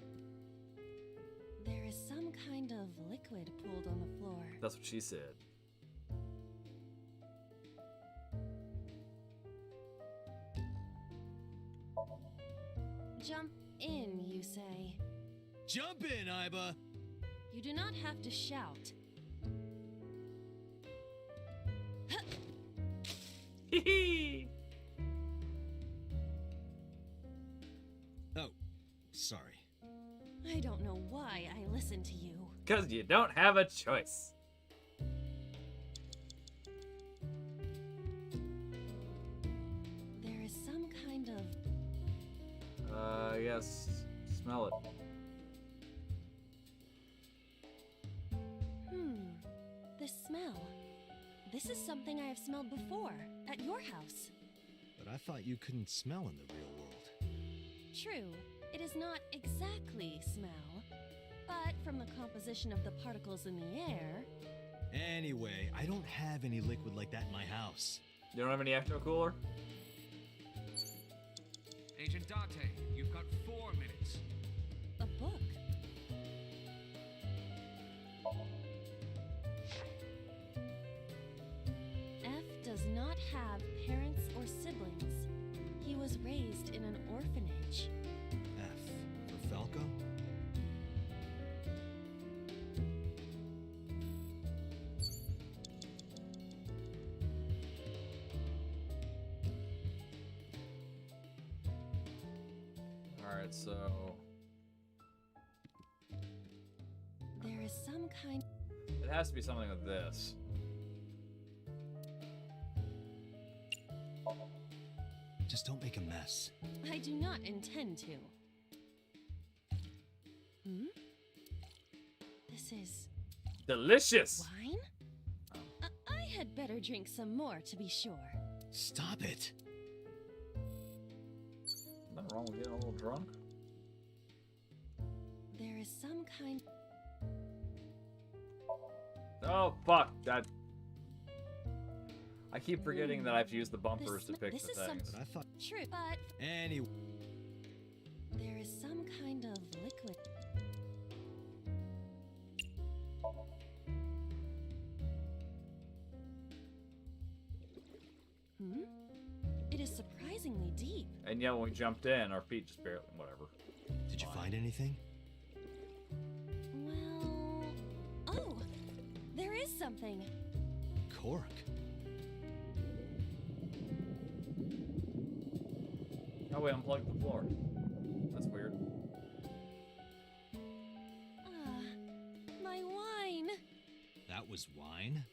There is some kind of liquid pooled on the floor. That's what she said. Jump in, you say. Jump in, Aiba! You do not have to shout. Hee Oh, sorry. I don't know why I listen to you. Because you don't have a choice. There is some kind of... Yes. Smell it. The smell. This is something I have smelled before, at your house. But I thought you couldn't smell in the real world. True, it is not exactly smell, but from the composition of the particles in the air... Anyway, I don't have any liquid like that in my house. You don't have any ecto cooler? Agent Date, you've got 4 minutes. A book. F does not have parents or siblings. He was raised in an orphanage. F for Falco? Alright, so... There is some kind. It has to be something with this. Just don't make a mess. I do not intend to. Hmm? This is Delicious! wine? I had better drink some more to be sure. Stop it! Nothing wrong with getting a little drunk. There is some kind. Oh, fuck. That... I keep forgetting that I have to use the bumpers to pick this the is some things. But I thought... true, but Anyway... there is some kind of liquid. Hmm? It is surprisingly deep. And yet when we jumped in, our feet just barely... Whatever. Did you find anything? Well... Oh! There is something. Cork. Oh, we unplugged the floor. That's weird. Ah, my wine. That was wine?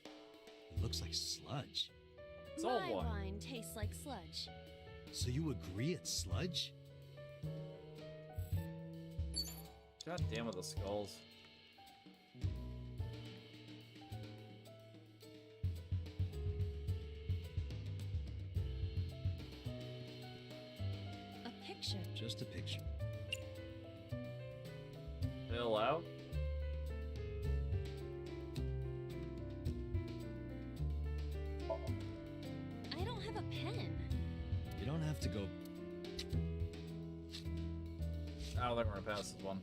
It looks like sludge. It's all My wine. wine tastes like sludge. So you agree it's sludge? God damn it, the skulls. A picture. Just a picture. Fill out. I don't have a pen. You don't have to go... I don't think we're gonna pass this one.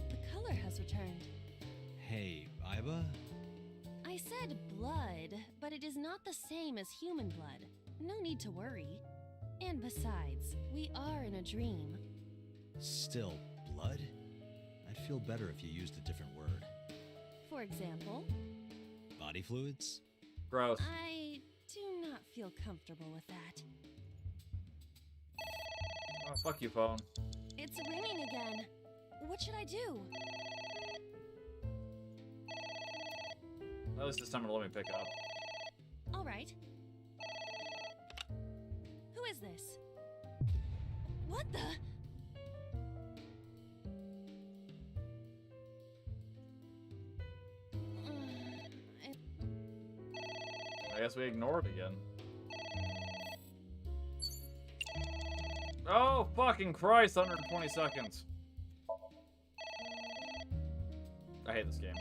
The color has returned. Hey, Iba? I said blood, but it is not the same as human blood. No need to worry. And besides, we are in a dream. Still, blood? I'd feel better if you used a different word. For example, Body fluids? Gross. I do not feel comfortable with that. Oh, fuck you, phone. It's ringing again. What should I do? At least this time it'll let me pick up. All right. Who is this? What the? I guess we ignore it again. Oh, fucking Christ, 120 seconds. I hate this game.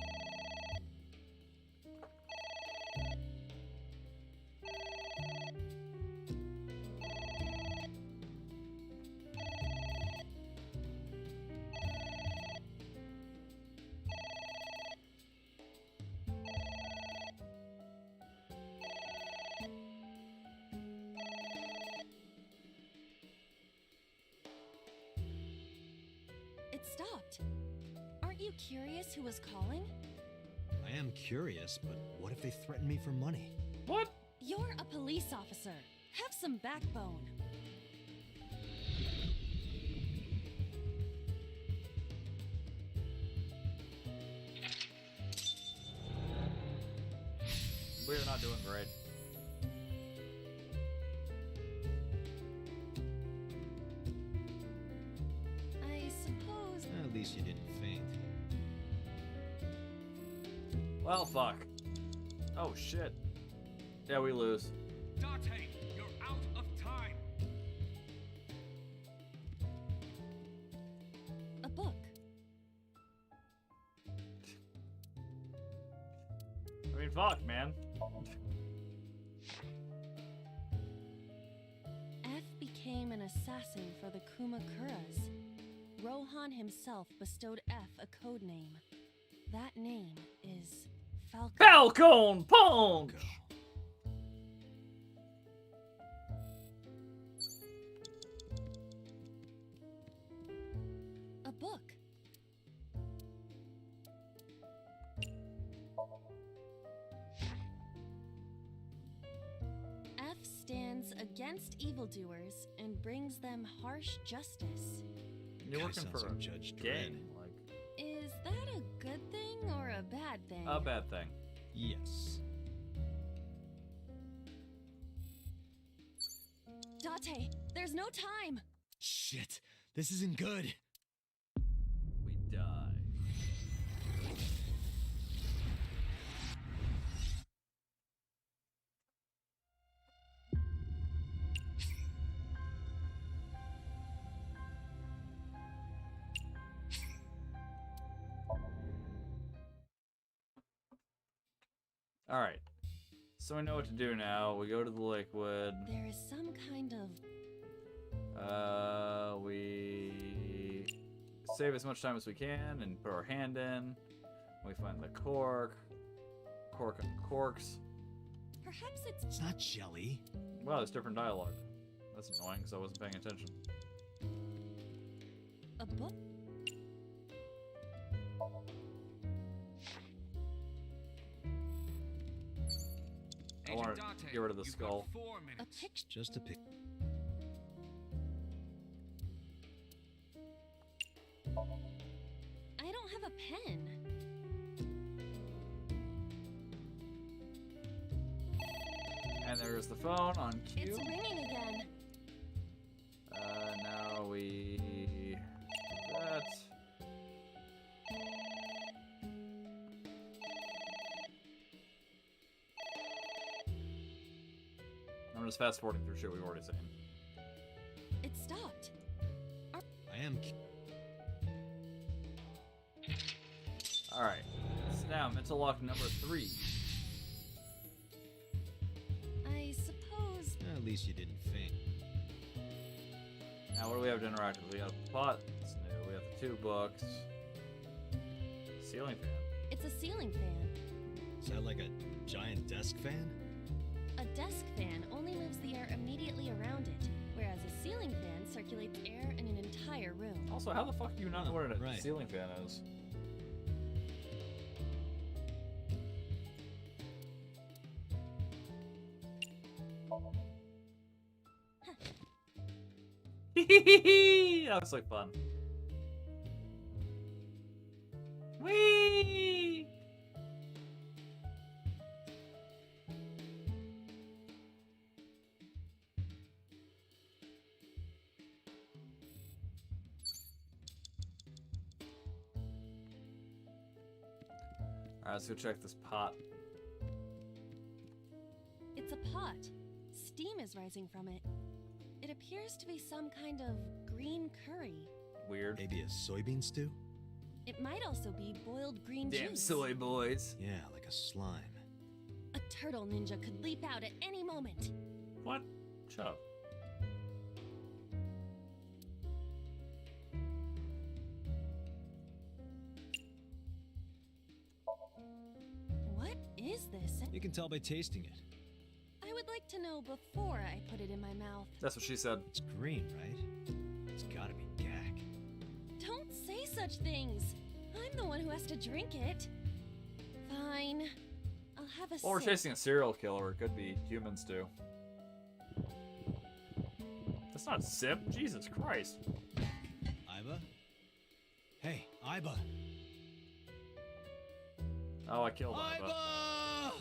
It stopped. Aren't you curious who was calling? I am curious, but what if they threaten me for money? What? You're a police officer. Have some backbone. We're not doing great. I suppose. At least you didn't faint. Well, fuck. Oh, shit. Yeah, we lose. Date, you're out of time. A book. mean, fuck, man. F became an assassin for the Kumakuras. Rohan himself bestowed F a code name. That name is Falcon. Falcon Punch! A book. F stands against evildoers and brings them harsh justice. You're Kinda working sounds for like a Judge gang. Dredd. Like, Is that a good thing or a bad thing? a bad thing. Yes. Date, there's no time. Shit, this isn't good. We die. All right. So we know what to do now. We go to the liquid. There is some kind of We save as much time as we can and put our hand in. We find the cork and corks. perhaps It's not jelly. Wow, there's different dialogue. That's annoying because I wasn't paying attention. a book. I want to get rid of the skull. A picture. Just a pic. I don't have a pen. And there's the phone on cue. It's ringing again. Now we do that. I'm just fast forwarding through shit we've already seen. It stopped. I am. Alright. So now, mental lock number 3. I suppose. At least you didn't faint. Now, what do we have to interact with? We have the pot. It's new. We have the 2 books. Ceiling fan. It's a ceiling fan. Is that like a giant desk fan? A desk fan only moves the air immediately around it, whereas a ceiling fan circulates air in an entire room. Also, how the fuck do you not know what a right. ceiling fan is? That looks like fun. Whee! Alright, let's go check this pot. It's a pot. Steam is rising from it. It appears to be some kind of green curry. Weird. Maybe a soybean stew? It might also be boiled green Damn juice. soy boys. Yeah, like a slime. A turtle ninja could leap out at any moment. What? Shut up. What is this? You can tell by tasting it. I would like to know before I put it in my mouth. That's what she said. It's green, right? It's gotta be gag. Don't say such things. I'm the one who has to drink it. Fine. I'll have a Well, we're sip. chasing a serial killer. It could be humans too. That's not a sip. Jesus Christ. Iba? Hey, Iba! Oh, I killed Iba. Iba!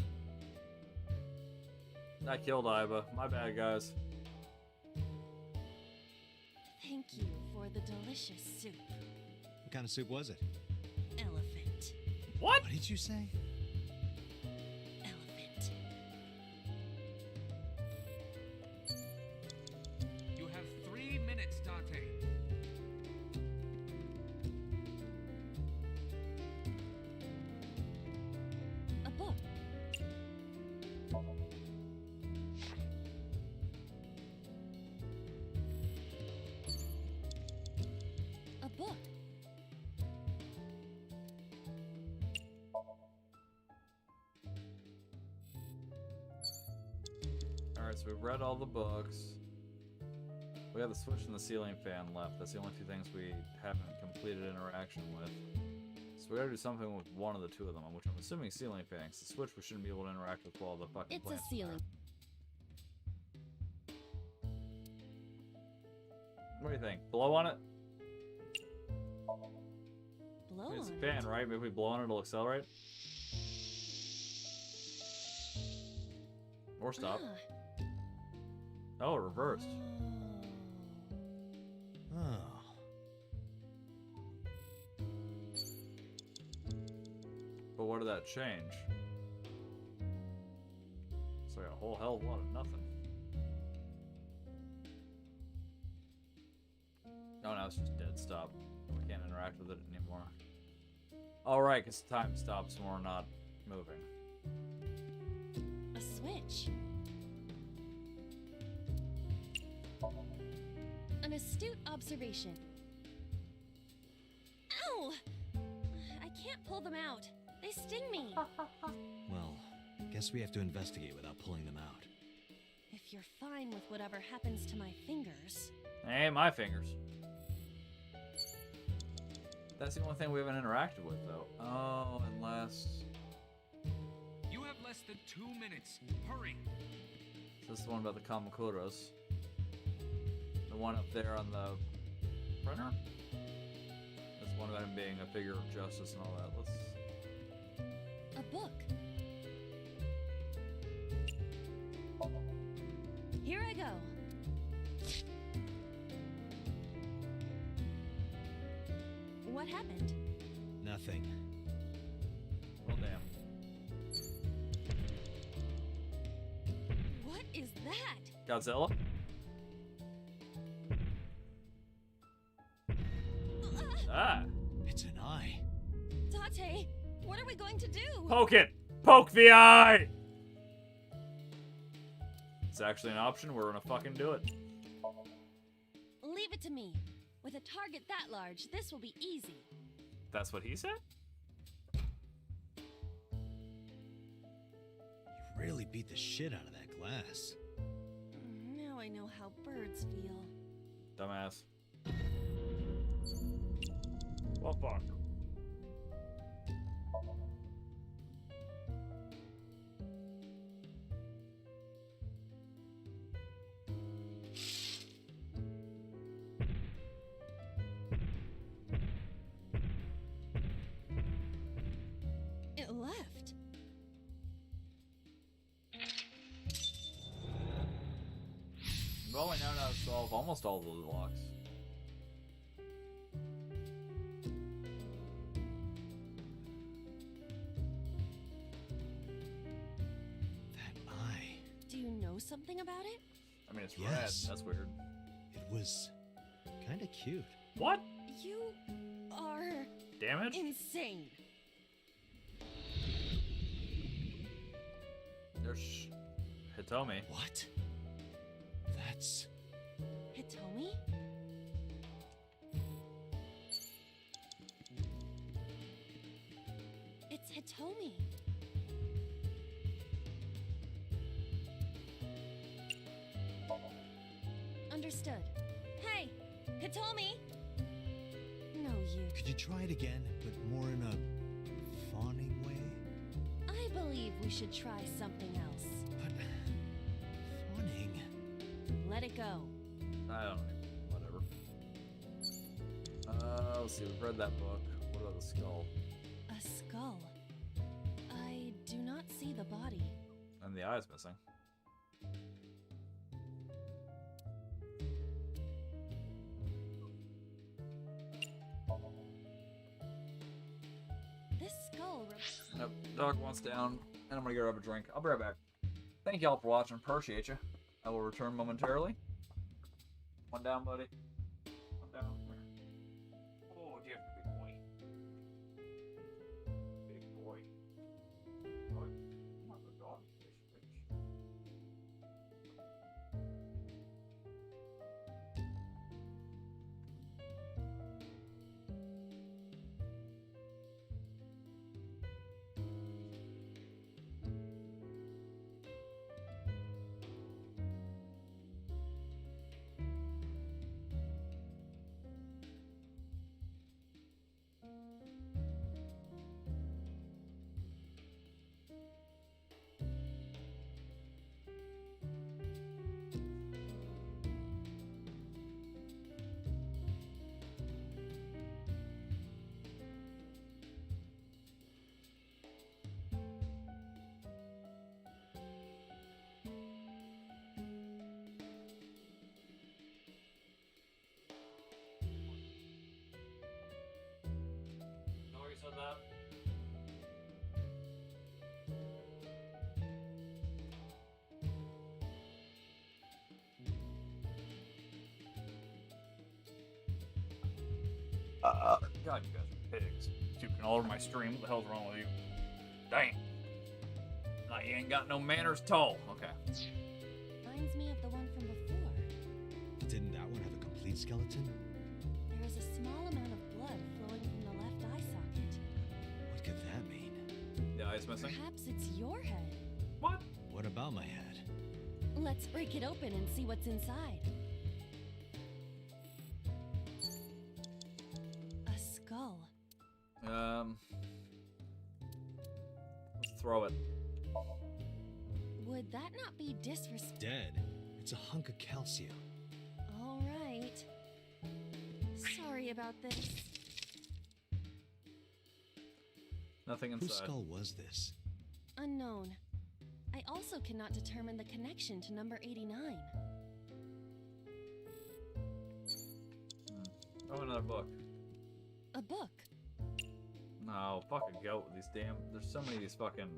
I killed Iba. My bad, guys. Thank you for the delicious soup. What kind of soup was it? Elephant. What? What did you say? Elephant. You have 3 minutes, Date. A book. Alright, so we've read all the books. We have the switch and the ceiling fan left. That's the only two things we haven't completed interaction with. So we gotta do something with one of the two of them, which I'm assuming ceiling fan. 'Cause the switch we shouldn't be able to interact with while the fucking It's a plants are ceiling. there. What do you think? Blow on it? Blow It's a on fan, it. right? Maybe if we blow on it, it'll accelerate? Or stop. Ah. Oh, it reversed. Oh. But what did that change? It's like a whole hell of a lot of nothing. Oh, now it's just dead stop. We can't interact with it anymore. Oh, right, because time stops when we're not moving. A switch. An astute observation. Ow! I can't pull them out. They sting me. Well, guess we have to investigate without pulling them out. If you're fine with whatever happens to my fingers. Hey, my fingers. That's the only thing we haven't interacted with, though. Oh, unless... You have less than 2 minutes. Hurry. This is the one about the Kamakuras. The one up there on the printer? That's the one about him being a figure of justice and all that. Let's... A book. Here I go. What happened? Nothing. Well, damn. What is that? Godzilla? Ah! It's an eye. Tate, what are we going to do? Poke it! Poke the eye! It's actually an option. We're gonna fucking do it. Leave it to me. With a target that large, this will be easy. That's what he said? You really beat the shit out of that glass. Now I know how birds feel. Dumbass. Well, fuck. It left. Well, we now know how to solve almost all the locks. That eye. Do you know something about it? I mean, it's Yes. red. That's weird. It was kind of cute. What? You are Damage? insane. There's Hitomi. What? That's... Hitomi? It's Hitomi. Understood. Hey, Hitomi! No, you. Could you try it again, but more in a fawning way? I believe we should try something else. But... fawning... Let it go. I don't know. Whatever. Let's see. We've read that book. What about the skull? A skull. I do not see the body. And the eye's missing. This skull. Nope. Dog wants down, and I'm gonna go grab a drink. I'll be right back. Thank y'all for watching. Appreciate you. I will return momentarily. One down, buddy. One down. Oh, Jeff, big boy. Big boy. Oh, come on, good dog. God, you guys are pigs. Puking all over my stream. What the hell's wrong with you? Dang. Like you ain't got no manners at all. Okay. Reminds me of the one from before. Didn't that one have a complete skeleton? There is a small amount of blood flowing from the left eye socket. What could that mean? The eye's missing. Perhaps it's your head. What? What about my head? Let's break it open and see what's inside. A skull. Let's throw it. Would that not be disrespectful? Dead. It's a hunk of calcium. All right. Sorry about this. Nothing inside. Whose skull was this? Unknown. I also cannot determine the connection to number 89. Oh, another book. A book. No, fucking goat with these damn. There's so many of these fucking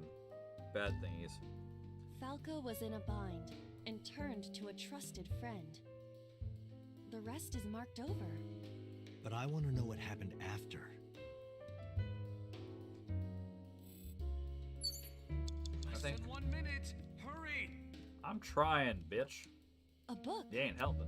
bad thingies. Falco was in a bind and turned to a trusted friend. The rest is marked over. But I want to know what happened after. Less than 1 minute. Hurry! I'm trying, bitch. A book. You ain't helping.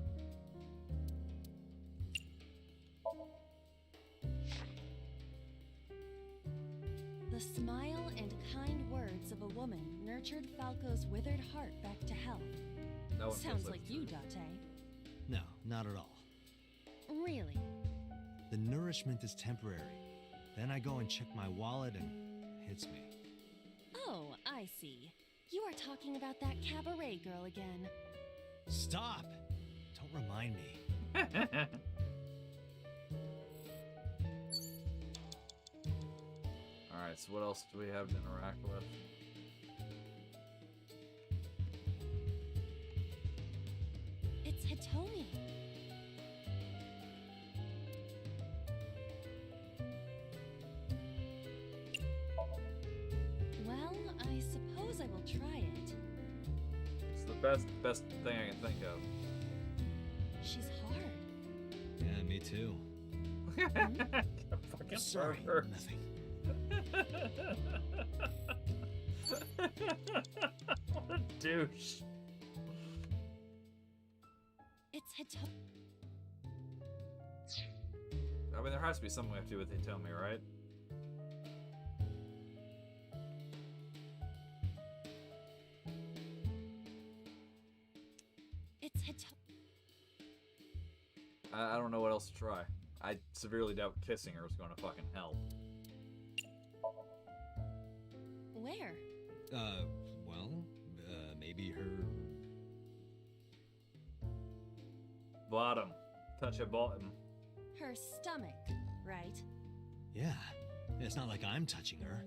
The smile and kind words of a woman nurtured Falco's withered heart back to health. That one feels Sounds like like you, Date. No, not at all. Really? The nourishment is temporary. Then I go and check my wallet and it hits me. Oh, I see. You are talking about that cabaret girl again. Stop! Don't remind me. Alright, so what else do we have to interact with? It's Hitomi. Well, I suppose I will try it. It's the best thing I can think of. She's hard. Yeah, me too. Fucking Sorry, pervert. nothing. What a douche. It's Hitomi. I mean, there has to be something we have to do with Hitomi, right? It's Hitomi. I don't know what else to try. I severely doubt kissing her is going to fucking help. Where? Well, maybe her... Bottom. Touch a bottom. Her stomach, right? Yeah, it's not like I'm touching her.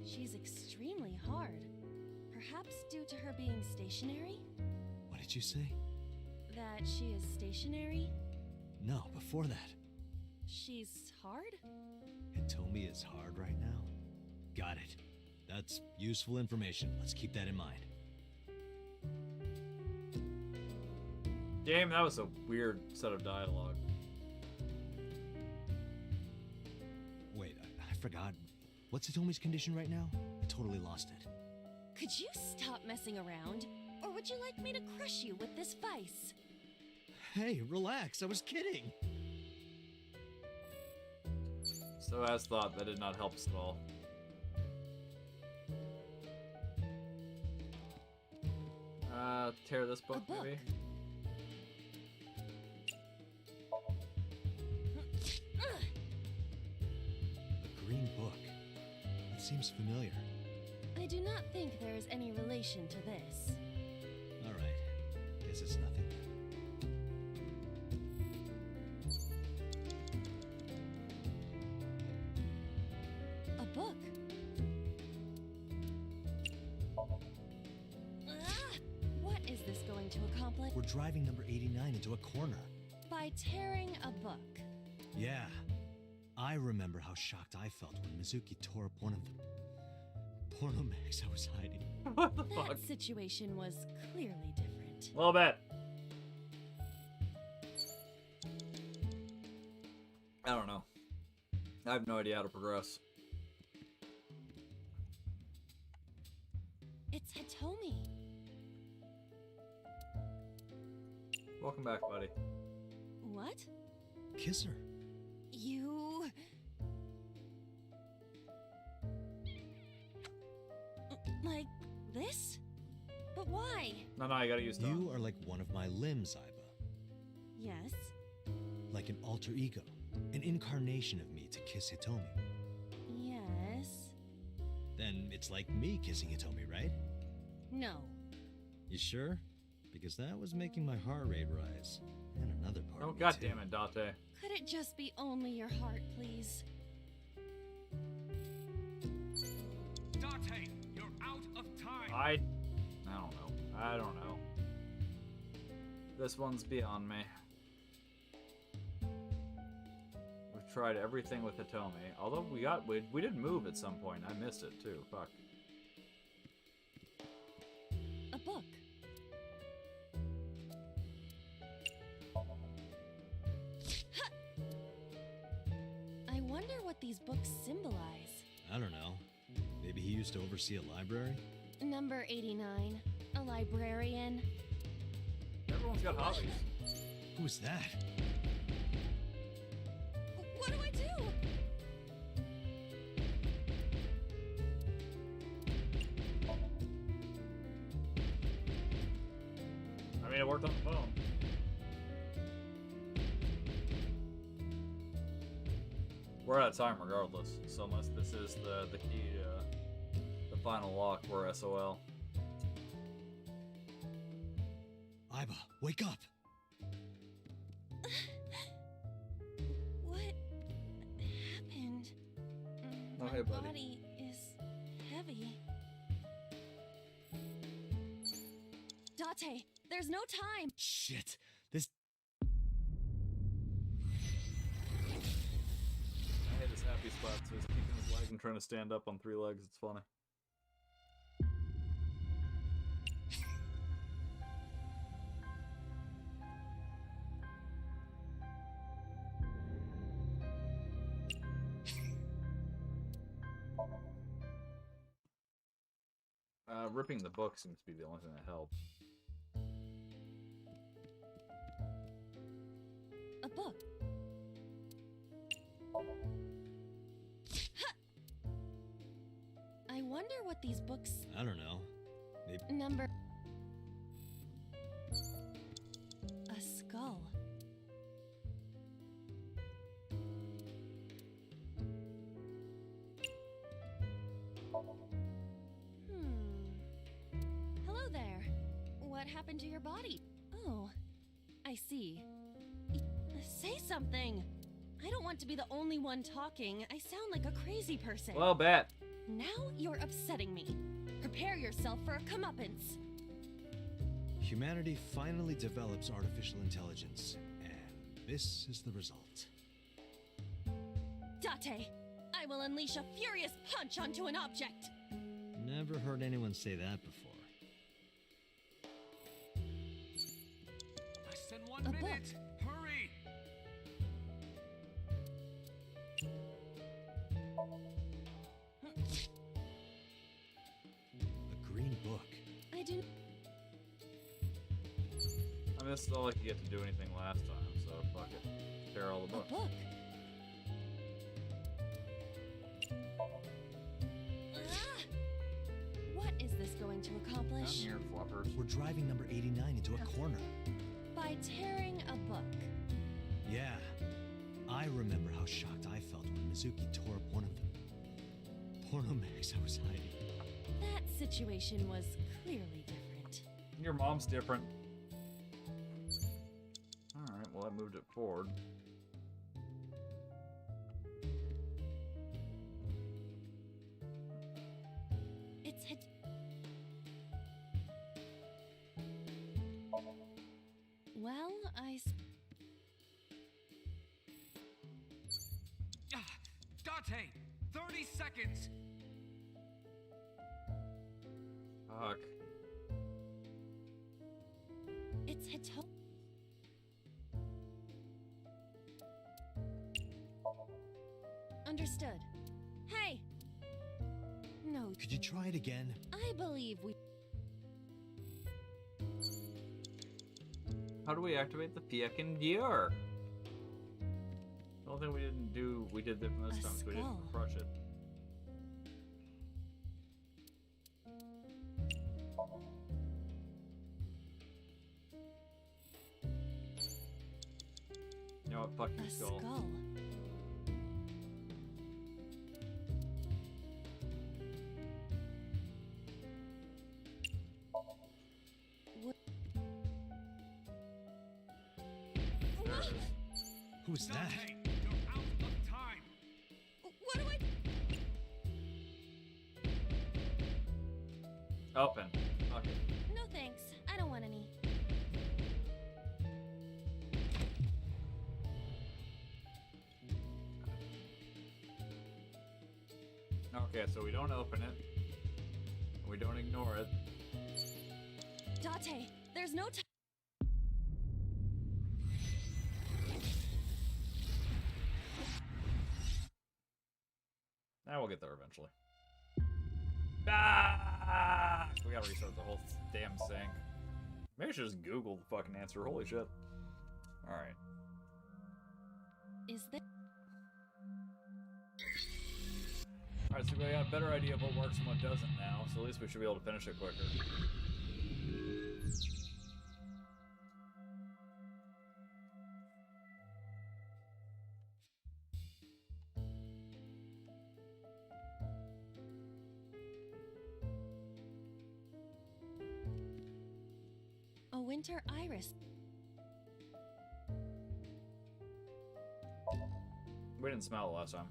She's extremely hard. Perhaps due to her being stationary? What did you say? That she is stationary? No, before that. She's hard? Hitomi is hard right now? Got it. That's useful information. Let's keep that in mind. Game, that was a weird set of dialogue. Wait, I forgot. What's Hitomi's condition right now? I totally lost it. Could you stop messing around? Or would you like me to crush you with this vice? Hey, relax. I was kidding. So as thought, that did not help us at all. Tear this book, maybe? A green book. It seems familiar. I do not think there is any relation to this. All right. Guess it's nothing then. A book. What is this going to accomplish? We're driving number 89 into a corner. By tearing a book. Yeah. I remember how shocked I felt when Mizuki tore up one of the porno mags I was hiding. What the fuck? That situation was clearly different. A little bit. I don't know. I have no idea how to progress. It's Hitomi. Welcome back, buddy. What? Kiss her. You... Like this? But why? No, you gotta use tongue. You are like one of my limbs, Aiba. Yes. Like an alter ego. An incarnation of me to kiss Hitomi. Yes. Then it's like me kissing Hitomi, right? No. You sure? Because that was making my heart rate rise. And another part Oh, of me God too. damn it, Date. Could it just be only your heart, please? Date, you're out of time. I don't know. This one's beyond me. We've tried everything with Hitomi. Although we did move at some point. I missed it too. Fuck. A book. I wonder what these books symbolize. I don't know. Maybe he used to oversee a library? Number 89. A librarian. Everyone's got hobbies. Who's that? What do I do? I mean, it worked on the phone. We're out of time regardless, so unless this is the key to the final lock, we're SOL. Aiba, wake up! What happened? Oh, My hey, buddy. body is heavy. Date, there's no time. Shit! This... I hate his happy spot, so he's keeping his leg and trying to stand up on 3 legs. It's funny. Ripping the book seems to be the only thing that helps. A book. I wonder what these books... I don't know. Maybe... Number... A skull. Hello there. What happened to your body? Oh, I see. Say something. I don't want to be the only one talking. I sound like a crazy person. Well, bet. Now you're upsetting me. Prepare yourself for a comeuppance. Humanity finally develops artificial intelligence, and this is the result. Date, I will unleash a furious punch onto an object. Never heard anyone say that before. Less than A 1 book. minute. Hurry. A green book. I do... I mean, this is all I could get to do anything last time, so fuck it. Tear all the A books. book. Ah! What is this going to Down accomplish? here, fluffers. We're driving number 89 into a corner. By tearing a book. Yeah. I remember how shocked I felt when Mizuki tore up one of the porno mags I was hiding. That situation was clearly different. Your mom's different. Alright, well, I moved it forward. It's hit. Well, Date, 30 seconds. Fuck. It's Hito. Understood. Hey! No, Could you try it again? I believe we... How do we activate the Fiekin Gear? The only thing we didn't do, we did them this A time, so we didn't skull. crush it. You know what? Fuck you, A skull. skull. There it is. Who's that? What do I... Open. Okay. No thanks. I don't want any. Okay, so we don't open it. We don't ignore it. Date, there's no time. Now we'll get there eventually. Ah! We gotta restart the whole damn thing. Maybe I should just Google the fucking answer. Holy shit. Alright. Is there... Alright, so we got a better idea of what works and what doesn't now, so at least we should be able to finish it quicker. A winter iris. We didn't smell it last time.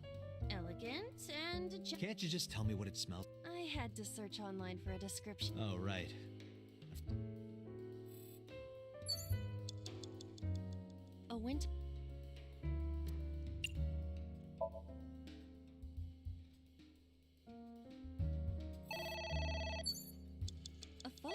Elegant and... Can't you just tell me what it smells? I had to search online for a description. Oh, right. A winter... A phone.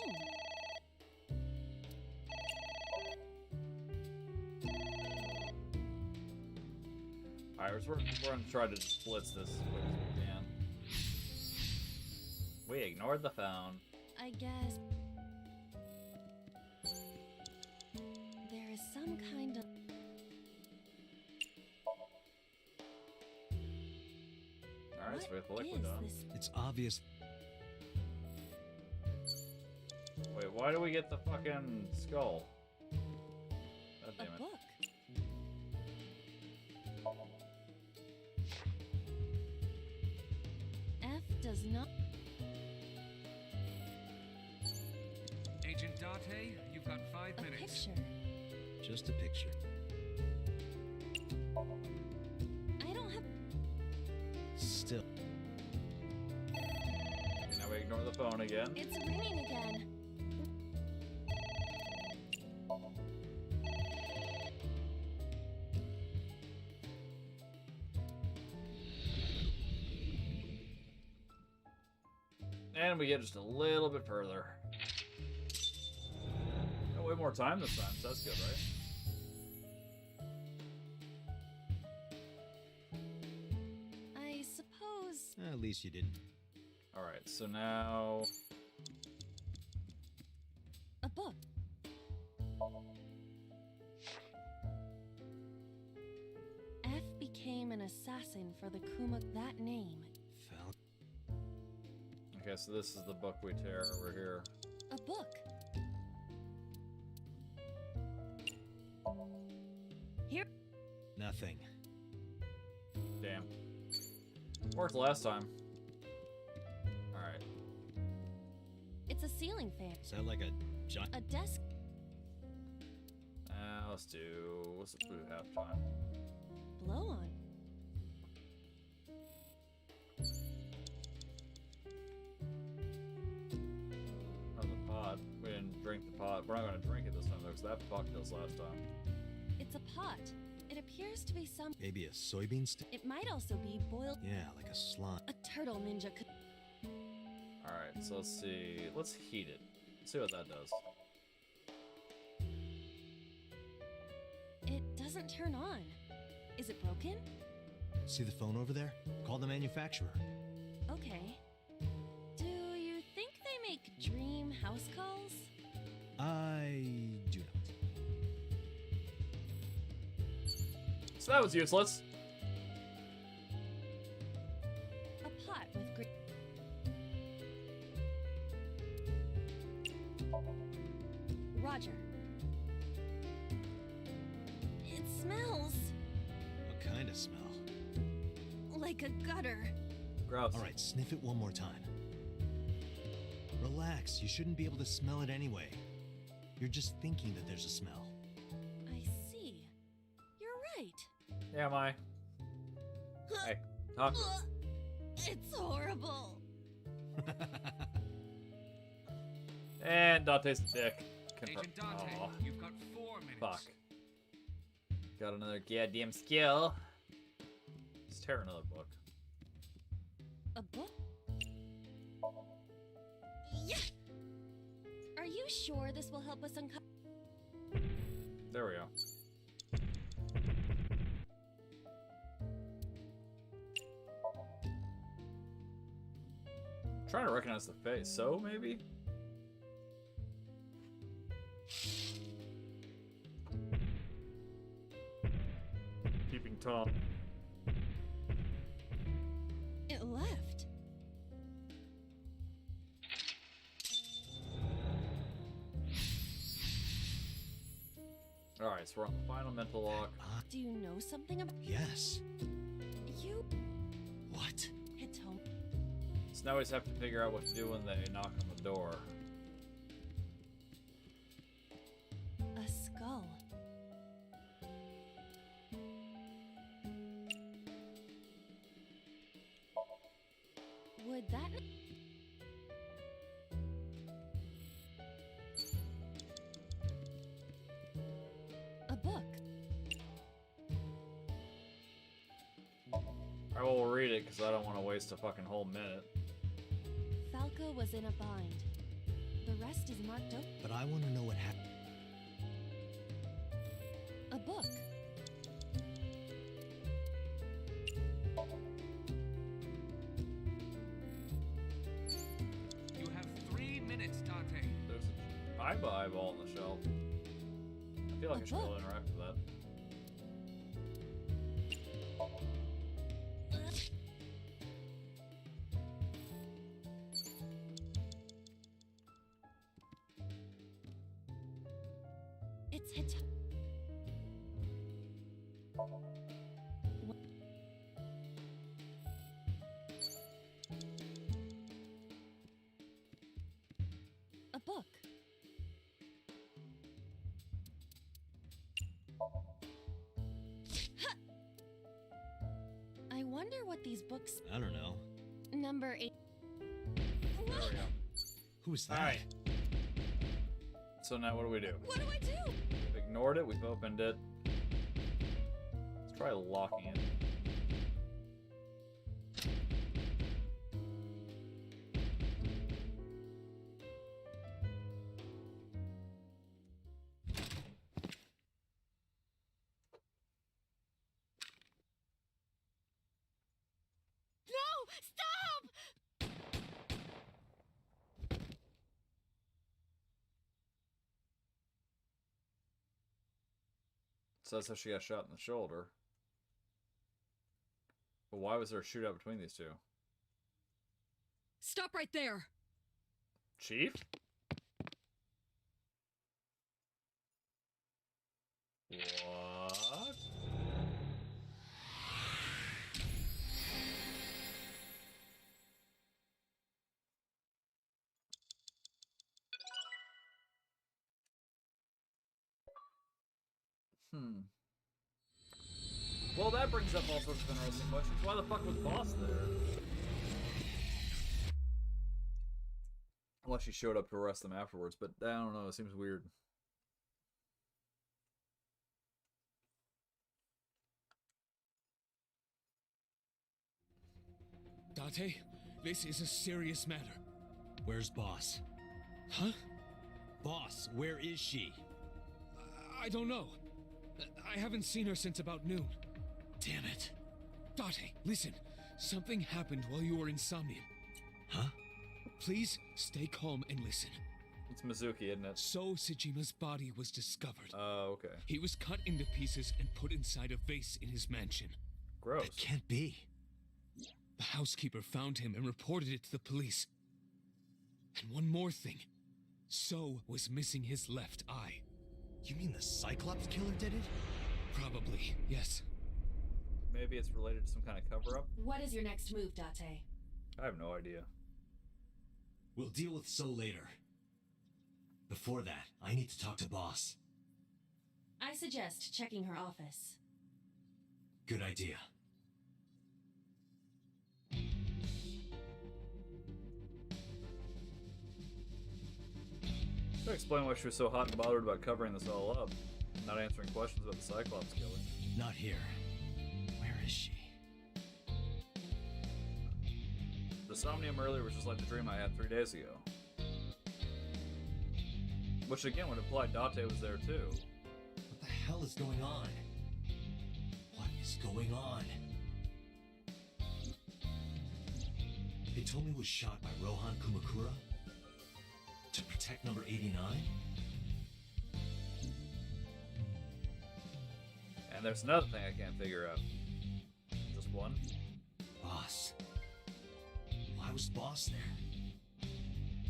Alright, we're gonna try to just blitz this as quick as we can. We ignored the phone. I guess... There is some kind of... Alright, so we have the What liquid is on. this? It's obvious. Wait, why do we get the fucking skull? God A damn it. book. F does not... Agent Date, you've got 5 A minutes. picture. Just a picture. I don't have... Still. Okay, now we ignore the phone again. It's ringing again. And we get just a little bit further. Got way more time this time, so that's good, right? I suppose... At least you didn't. Alright, so now... A book. F became an assassin for the Kuma... That name. Fal. Okay, so this is the book we tear over here. A book. Here... Nothing. Damn. Worked last time. Alright. It's a ceiling fan. Is that like a giant? A desk... Let's do... What's the food halftime? blow on. Oh, the pot. We didn't drink the pot. We're not going to drink it this time, though, because that fucked us last time. It's a pot. It appears to be some... Maybe a soybean stick? It might also be boiled... Yeah, like a slime. A turtle ninja could... Alright, so let's see. Let's heat it. Let's see what that does. It doesn't turn on. Is it broken? See the phone over there? Call the manufacturer. Okay. Do you think they make dream house calls? I do not. So that was useless. A pot with great. Roger. It smells What kind of smell? like a gutter. Gross. All right, sniff it one more time. Relax, you shouldn't be able to smell it anyway. You're just thinking that there's a smell. I see. You're right. Yeah, am I? Hey, talk. It's horrible. And Dante's a dick. Agent Dante, Aw, you've got 4 minutes. fuck. Got another goddamn skill. Let's tear another book. A book? Yeah. Are you sure this will help us uncover? There we go. Trying to recognize the face, so maybe? Keeping Tom. It left. Alright, so we're on the final mental lock. Do you know something about? Yes. You What? had told. So now we just have to figure out what to do when they knock on the door. A skull. Would that? A book. I will read it because I don't want to waste a fucking whole minute. Falco was in a bind. The rest is marked up. But I want to know what happened. A book. You have 3 minutes, Dante. There's an eyeball on the shelf. I feel like I should be able to interact with that. It's hit. A book. Ha! I wonder what these books. I don't know. Number 8. There we go. Who's that? Alright. So now what do we do? What do I do? We've ignored it, we've opened it. Let's try locking it. No! Stop! So that's how she got shot in the shoulder. But why was there a shootout between these two? Stop right there! Chief? What? Well, that brings up all sorts of interesting questions. Why the fuck was Boss there? Unless she showed up to arrest them afterwards, but I don't know, it seems weird. Dante, this is a serious matter. Where's Boss? Huh? Boss, where is she? I don't know. I haven't seen her since about noon. Damn it. Date, listen. Something happened while you were in Somnium. Huh? Please stay calm and listen. It's Mizuki, isn't it? So Sejima's body was discovered. Oh, okay. He was cut into pieces and put inside a vase in his mansion. Gross. That can't be. The housekeeper found him and reported it to the police. And one more thing. So was missing his left eye. You mean the Cyclops killer did it? Probably, yes. Maybe it's related to some kind of cover-up? What is your next move, Date? I have no idea. We'll deal with So later. Before that, I need to talk to Boss. I suggest checking her office. Good idea. Should I explain why she was so hot and bothered about covering this all up? Not answering questions about the Cyclops killing. Not here. Where is she? The Somnium earlier was just like the dream I had 3 days ago. Which again would imply Date was there too. What the hell is going on? What is going on? They told me it was shot by Rohan Kumakura? To protect number 89? And there's another thing I can't figure out. Just one? Boss. Why was Boss there?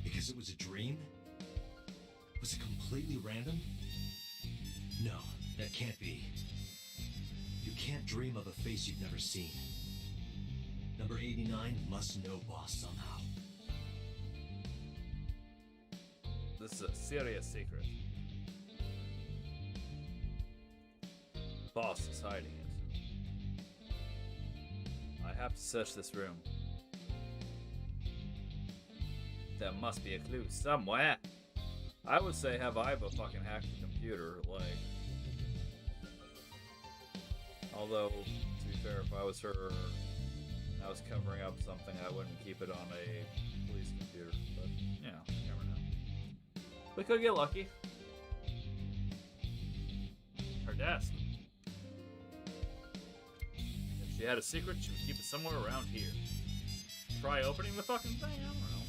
Because it was a dream? Was it completely random? No, that can't be. You can't dream of a face you've never seen. Number 89 must know Boss somehow. This is a serious secret. Boss is hiding it. I have to search this room. There must be a clue somewhere. I would say have Iva fucking hacked the computer, like... Although, to be fair, if I was her, I was covering up something, I wouldn't keep it on a police computer. But, you know, you never know. We could get lucky. Her desk. If she had a secret, she would keep it somewhere around here. Try opening the fucking thing? I don't know.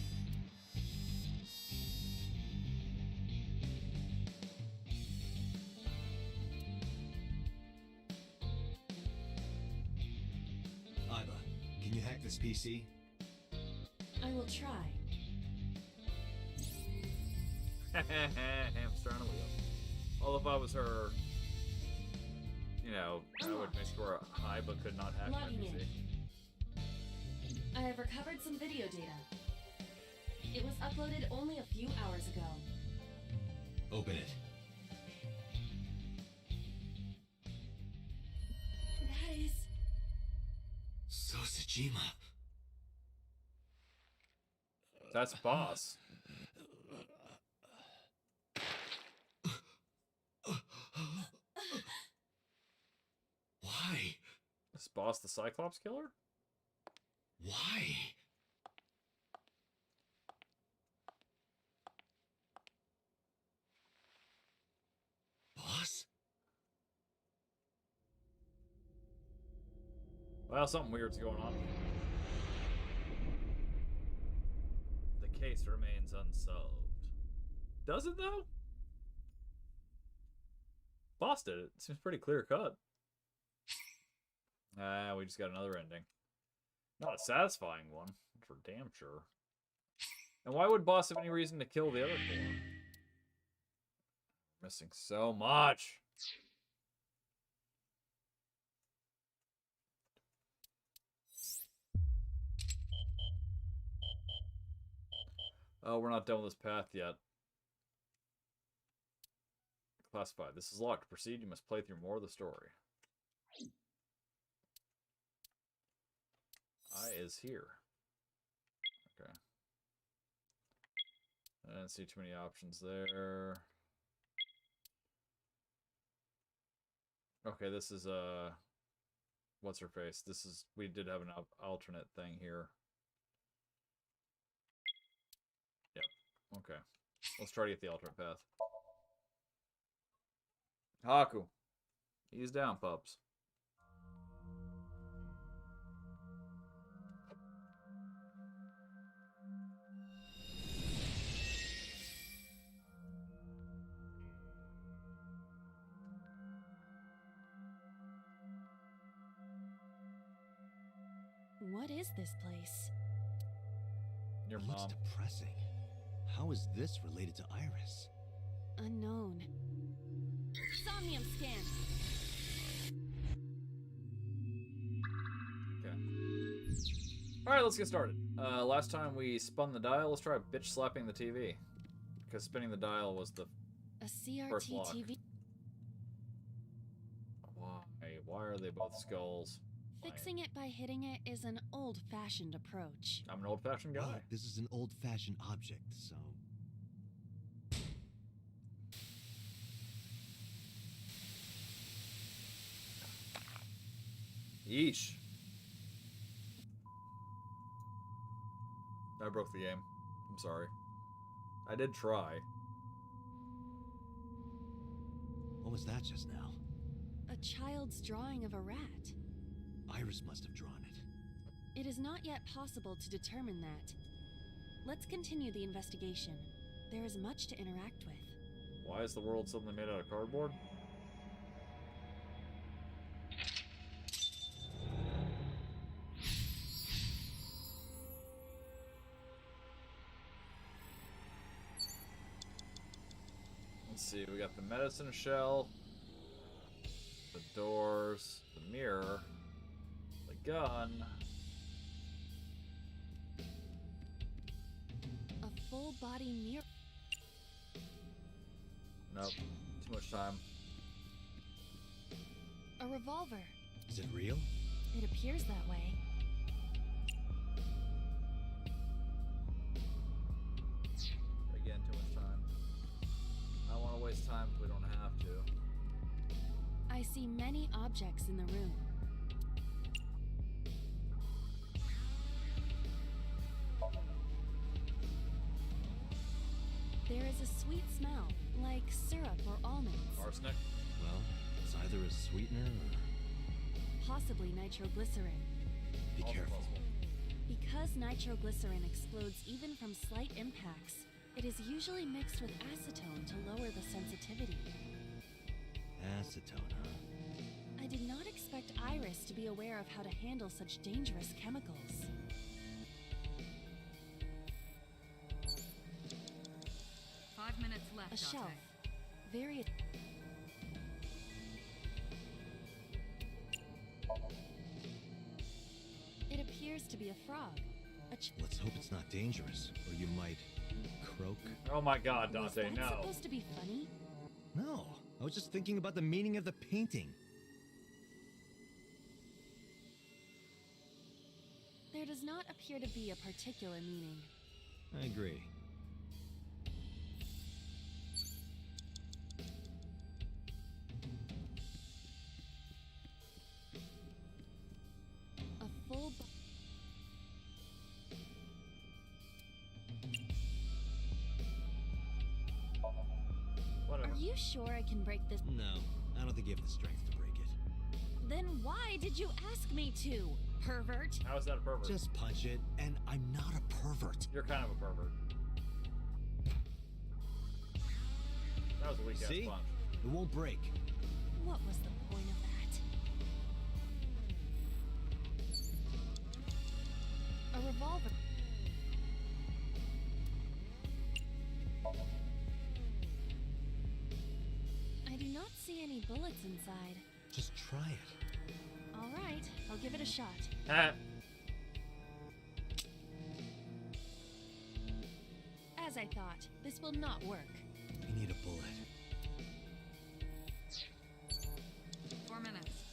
Can you hack this PC? I will try. Hamster on a wheel. Well, if I was her, you know, I would make sure Iva could not hack my Logging PC. in. I have recovered some video data. It was uploaded only a few hours ago. Open it. That is... So Sejima. That's Boss. Why? Is Boss the Cyclops killer? Why? Boss? Well, something weird's going on. The case remains unsolved. Does it, though? Boss did it. Seems pretty clear cut. We just got another ending. Not a satisfying one, for damn sure. And why would Boss have any reason to kill the other four? Missing so much. Oh, we're not done with this path yet. Classified. This is locked. To proceed, you must play through more of the story. I is here. Okay. I didn't see too many options there. Okay, this is what's her face? This is, we did have an alternate thing here. Yep. Okay. Let's try to get the alternate path. Haku. Ease down, pups. What is this place? Your It looks mom. depressing. How is this related to Iris? Unknown. Somnium scan. Okay. Alright, let's get started. Last time we spun the dial, let's try bitch slapping the TV. Because spinning the dial was the A first CRT lock. TV. Why are they both skulls? Fixing it by hitting it is an old-fashioned approach. I'm an old-fashioned guy. Well, this is an old-fashioned object, so... Yeesh. I broke the game. I'm sorry. I did try. What was that just now? A child's drawing of a rat. Iris must have drawn it. It is not yet possible to determine that. Let's continue the investigation. There is much to interact with. Why is the world suddenly made out of cardboard? Let's see, we got the medicine shell, the doors, the mirror, the gun. A full-body mirror. Nope, too much time. A revolver. Is it real? It appears that way. Again, too much time. I don't want to waste time if we don't have to. I see many objects in the room. There is a sweet smell, like syrup or almonds. Arsenic? Well, it's either a sweetener or... Possibly nitroglycerin. Be Also careful. possible. Because nitroglycerin explodes even from slight impacts, it is usually mixed with acetone to lower the sensitivity. Acetone, huh? I did not expect Iris to be aware of how to handle such dangerous chemicals. A shelf. Very... It appears to be a frog. Let's hope it's not dangerous, or you might croak. Oh my god, Was Dante, that no. supposed to be funny? No, I was just thinking about the meaning of the painting. There does not appear to be a particular meaning. I agree. A full... Whatever. Are you sure I can break this? No, I don't think you have the strength to break it. Then why did you ask me to, pervert? How is that a pervert? Just punch it, and I'm not a pervert. You're kind of a pervert. That was a weak ass See? punch. It won't break. What was the point of that? A revolver. I do not see any bullets inside. Just try it. All right, I'll give it a shot. Ah. As I thought, this will not work. We need a bullet. 4 minutes.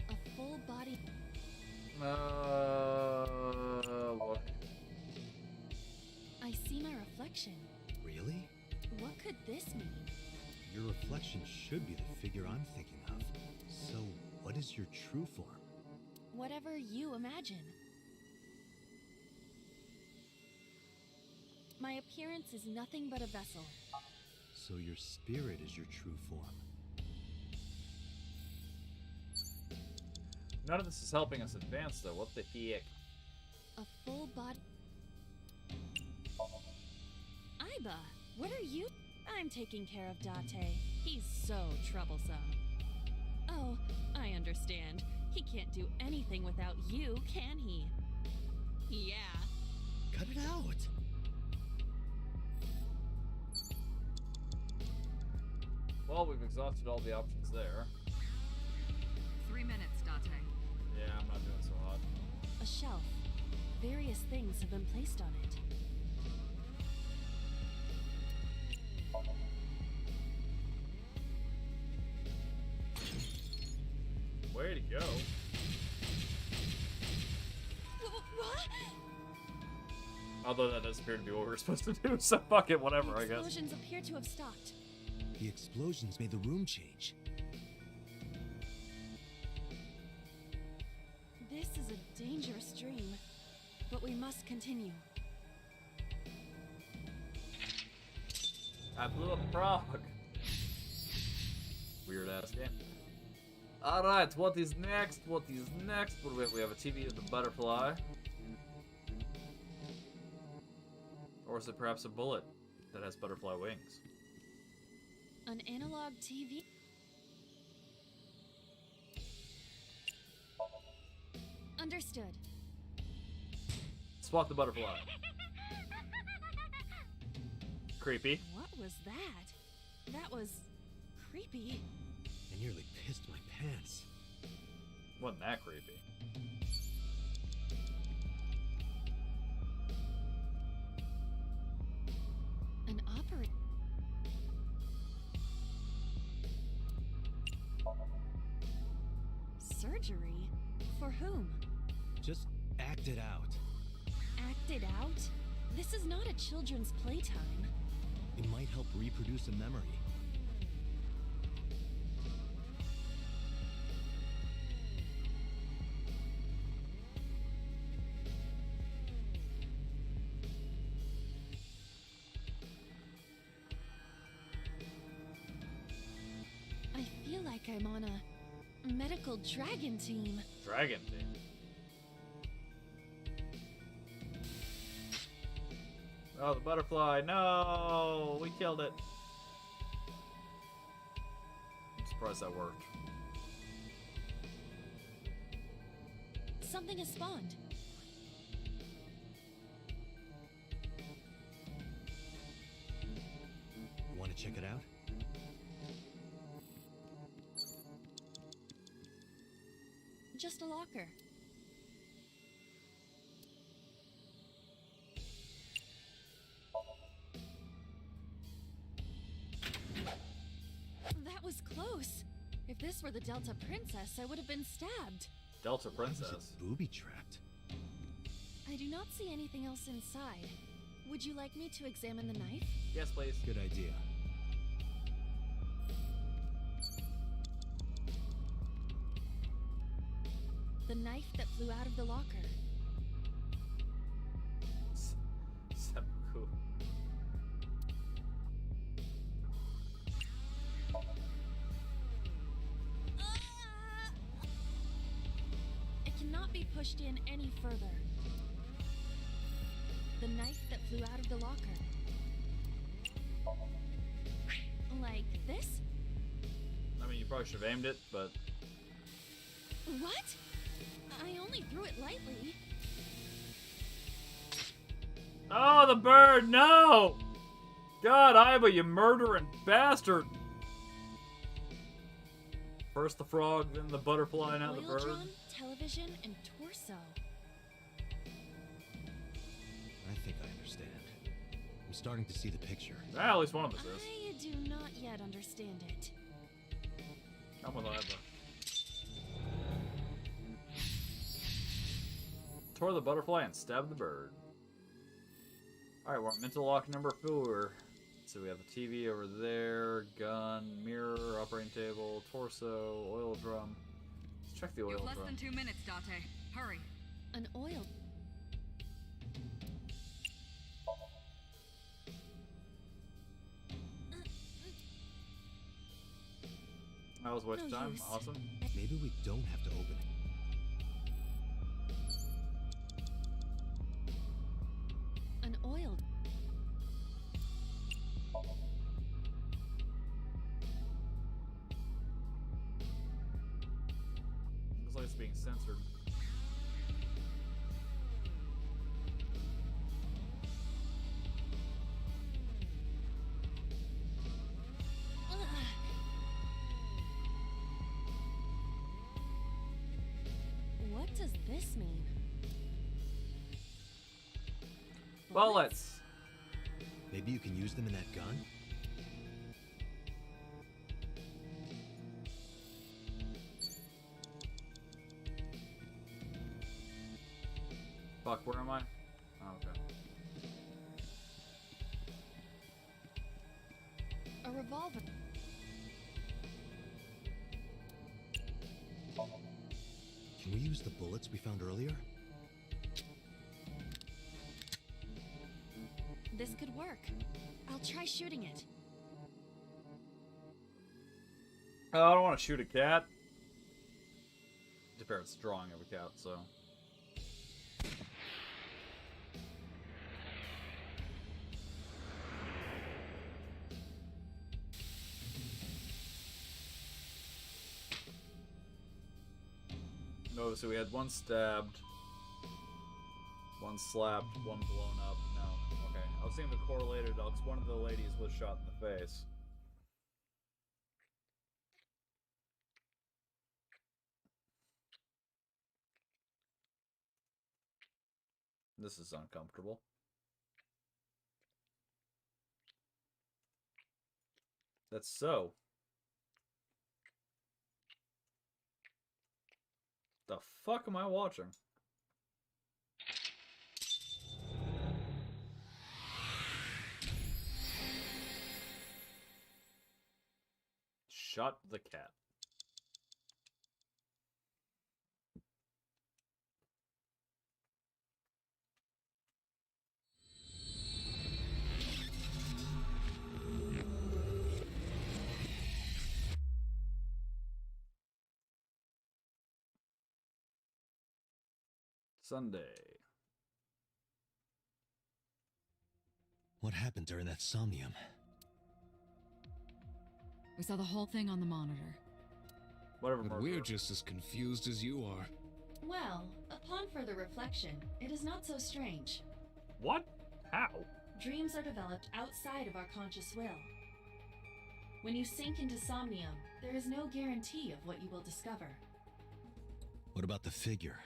A full body. Look. I see my reflection. Really? What could this mean? Your reflection should be the figure I'm thinking of. So, what is your true form? Whatever you imagine. My appearance is nothing but a vessel. So your spirit is your true form. None of this is helping us advance, though. What the heck? A full body. Iba, what are you? I'm taking care of Date. He's so troublesome. Oh, I understand. He can't do anything without you, can he? Yeah. Cut it out. Well, we've exhausted all the options there. 3 minutes, Date. Yeah, I'm not doing so hot. A shelf. Various things have been placed on it. Way to go. What? Although that does appear to be what we're supposed to do, so fuck it, whatever, I guess. Explosions appear to have stopped. The explosions made the room change. This is a dangerous dream, but we must continue. I blew up a frog. Weird ass game. Alright, what is next? What is next? What do we have? We have a TV with a butterfly. Or is it perhaps a bullet that has butterfly wings? An analog TV? Understood. Swat the butterfly. Creepy. What was that? That was creepy. I nearly pissed my pants. Wasn't that creepy? An operator. Surgery? For whom? Just act it out. Act it out? This is not a children's playtime. It might help reproduce a memory. I feel like I'm on a medical dragon team. Dragon team. Oh, the butterfly. No! We killed it. I'm surprised that worked. Something has spawned. Want to check it out? Just a locker. That was close. If this were the Delta Princess, I would have been stabbed. Delta Why was Princess. it booby trapped? I do not see anything else inside. Would you like me to examine the knife? Yes, please. Good idea. The knife that flew out of the locker. Seppuku. It cannot be pushed in any further. The knife that flew out of the locker. Like this? I mean, you probably should have aimed it, but... What? I only threw it lightly. Oh, the bird! No! God, Iba, you murdering bastard! First the frog, then the butterfly, now the bird. Oil-drum, television, and torso. I think I understand. I'm starting to see the picture. Ah, at least one of us is. I do not yet understand it. I'm with Iba. Tore the butterfly and stabbed the bird. Alright, we're on mental lock number 4. So we have the TV over there, gun, mirror, operating table, torso, oil drum. Let's check the oil You have less drum. than 2 minutes, Date. Hurry. An oil. That was a waste of No time. use. Awesome. Maybe we don't have to open it. An oil. Looks like it's being censored. What does this mean? Bullets! Maybe you can use them in that gun? Fuck, where am I? Oh, okay. A revolver. Can we use the bullets we found earlier? This could work. I'll try shooting it. Oh, I don't want to shoot a cat. To be fair, it's a drawing of a cat, so. No, so we had one stabbed, one slapped, one blown up. No, okay. I was thinking the correlated because one of the ladies was shot in the face. This is uncomfortable. That's so. The fuck am I watching? Shot the cat. Sunday. What happened during that somnium? We saw the whole thing on the monitor. Whatever. But we're just as confused as you are. Well, upon further reflection, it is not so strange. What? How? Dreams are developed outside of our conscious will. When you sink into somnium, there is no guarantee of what you will discover. What about the figure?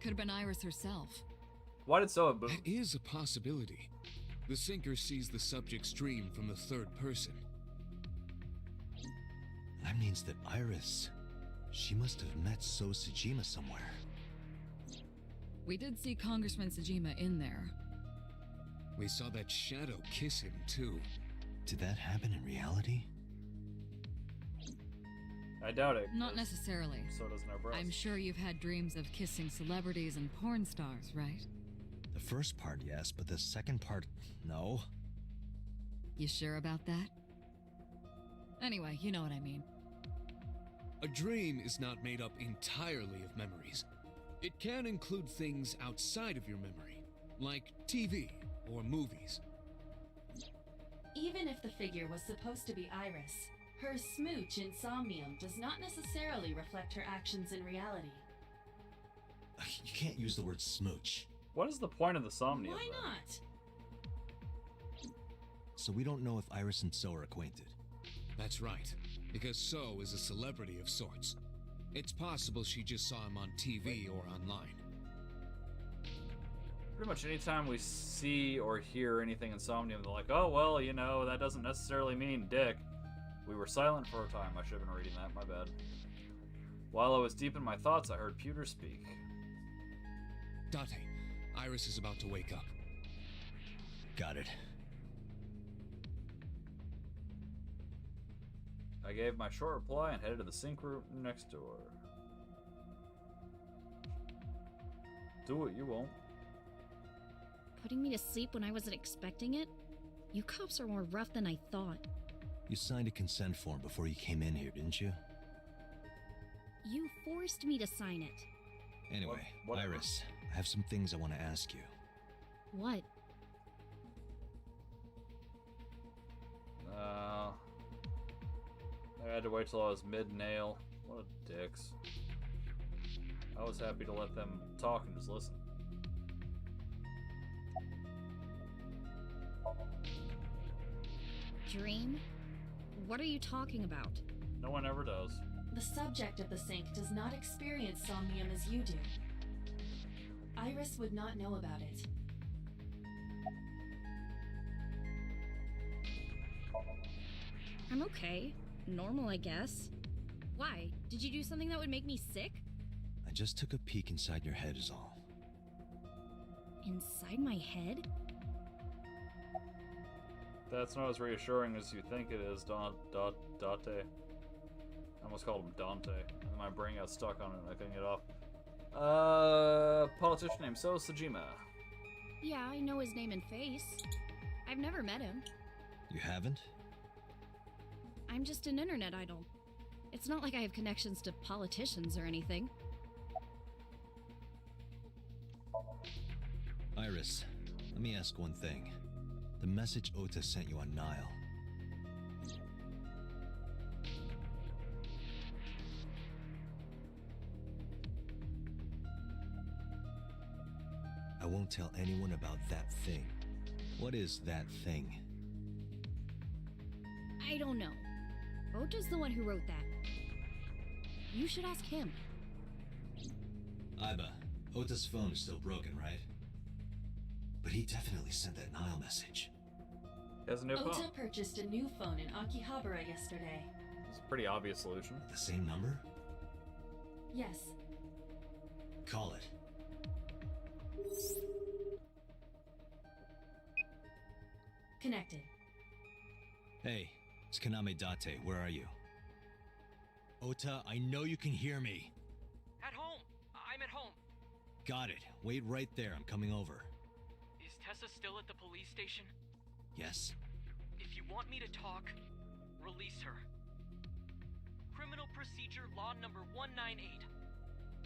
Could have been Iris herself. Why did Soa boom? That is a possibility. The sinker sees the subject's dream from the third person. That means that Iris, she must have met So Sajima somewhere. We did see Congressman Sajima in there. We saw that shadow kiss him, too. Did that happen in reality? I doubt it. Not necessarily. So doesn't our breast. I'm sure you've had dreams of kissing celebrities and porn stars, right? The first part, yes, but the second part, no. You sure about that? Anyway, you know what I mean. A dream is not made up entirely of memories. It can include things outside of your memory, like TV or movies. Even if the figure was supposed to be Iris, her smooch in somnium does not necessarily reflect her actions in reality. You can't use the word smooch. What is the point of the somnium? Why then? not? So we don't know if Iris and So are acquainted. That's right, because So is a celebrity of sorts. It's possible she just saw him on TV or online. Pretty much anytime we see or hear anything in somnium, they're like, oh, well, you know, that doesn't necessarily mean dick. We were silent for a time. I should have been reading that. My bad. While I was deep in my thoughts, I heard Pewter speak. Date, Iris is about to wake up. Got it. I gave my short reply and headed to the sink room next door. Do it, you won't. Putting me to sleep when I wasn't expecting it? You cops are more rough than I thought. You signed a consent form before you came in here, didn't you? You forced me to sign it. Anyway, What- Iris, I have some things I want to ask you. What? I had to wait till I was mid-nail. What a dicks. I was happy to let them talk and just listen. Dream? What are you talking about? No one ever does. The subject of the sink does not experience somnium as you do. Iris would not know about it. I'm okay. Normal, I guess. Why? Did you do something that would make me sick? I just took a peek inside your head is all. Inside my head? That's not as reassuring as you think it is, Dante. I almost called him Dante. And my brain got stuck on it and I couldn't get off. Politician named So Sajima. Yeah, I know his name and face. I've never met him. You haven't? I'm just an internet idol. It's not like I have connections to politicians or anything. Iris, let me ask one thing. The message Ota sent you on Nile. I won't tell anyone about that thing. What is that thing? I don't know. Ota's the one who wrote that. You should ask him. Aiba, Ota's phone is still broken, right? But he definitely sent that Nile message. He has a new Ota phone. purchased a new phone in Akihabara yesterday. It's a pretty obvious solution. The same number? Yes. Call it. Connected. Hey, it's Kaname Date. Where are you? Ota, I know you can hear me. At home. I'm at home. Got it. Wait right there. I'm coming over. Is Tessa still at the police station? Yes? If you want me to talk, release her. Criminal Procedure Law Number 198.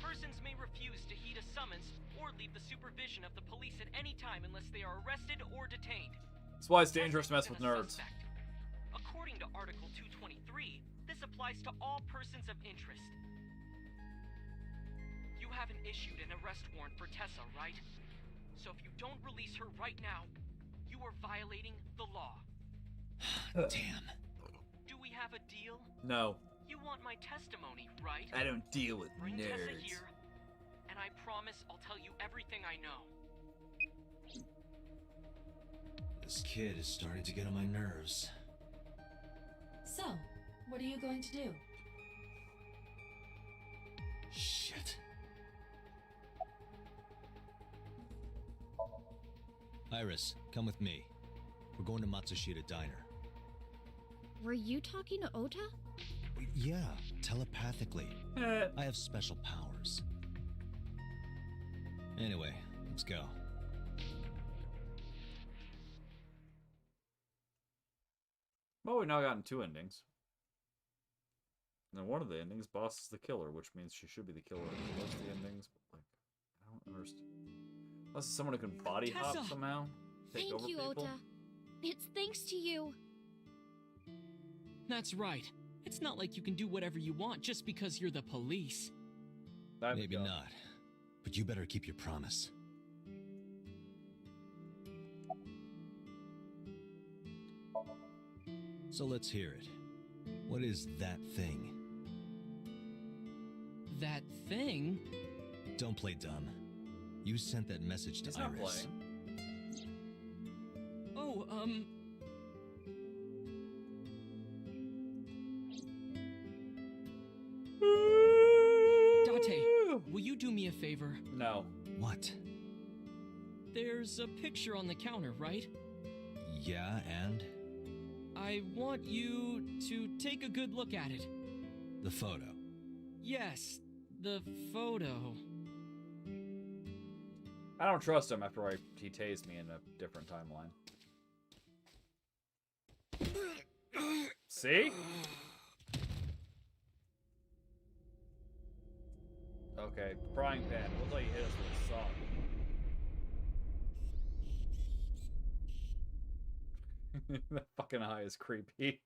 Persons may refuse to heed a summons or leave the supervision of the police at any time unless they are arrested or detained. That's why it's dangerous to mess with nerds. According to Article 223, this applies to all persons of interest. You haven't issued an arrest warrant for Tessa, right? So if you don't release her right now, you are violating the law. Damn. Do we have a deal? No. You want my testimony, right? I don't deal with Bring Tessa nerds. here, and I promise I'll tell you everything I know. This kid is starting to get on my nerves. So, what are you going to do? Shit. Iris, come with me. We're going to Matsushita Diner. Were you talking to Ota? Yeah, telepathically. I have special powers. Anyway, let's go. Well, we've now gotten 2 endings. And one of the endings, Boss is the killer, which means she should be the killer. What's the endings? Like, I don't understand. Unless it's someone who can body hop Tessa! somehow. Take Thank over you, people. Ota. It's thanks to you. That's right. It's not like you can do whatever you want just because you're the police. Maybe not. But you better keep your promise. So let's hear it. What is that thing? That thing? Don't play dumb. You sent that message to He's not Iris. Oh, Date, will you do me a favor? No. What? There's a picture on the counter, right? Yeah, and? I want you to take a good look at it. The photo. Yes, the photo. I don't trust him after he tased me in a different timeline. See? Okay, frying pan. It looks like he hit us with a saw. That fucking eye is creepy.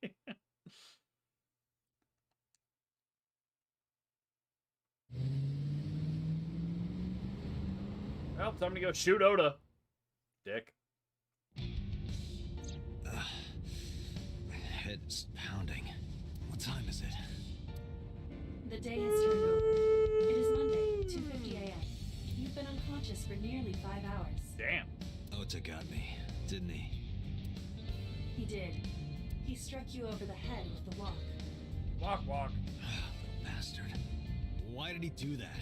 Well, time to go shoot Oda. Dick. My head's pounding. What time is it? The day has turned over. It is Monday, 2:50 a.m. You've been unconscious for nearly 5 hours. Damn. Ota got me, didn't he? He did. He struck you over the head with the walk. Walk, walk. Bastard. Why did he do that?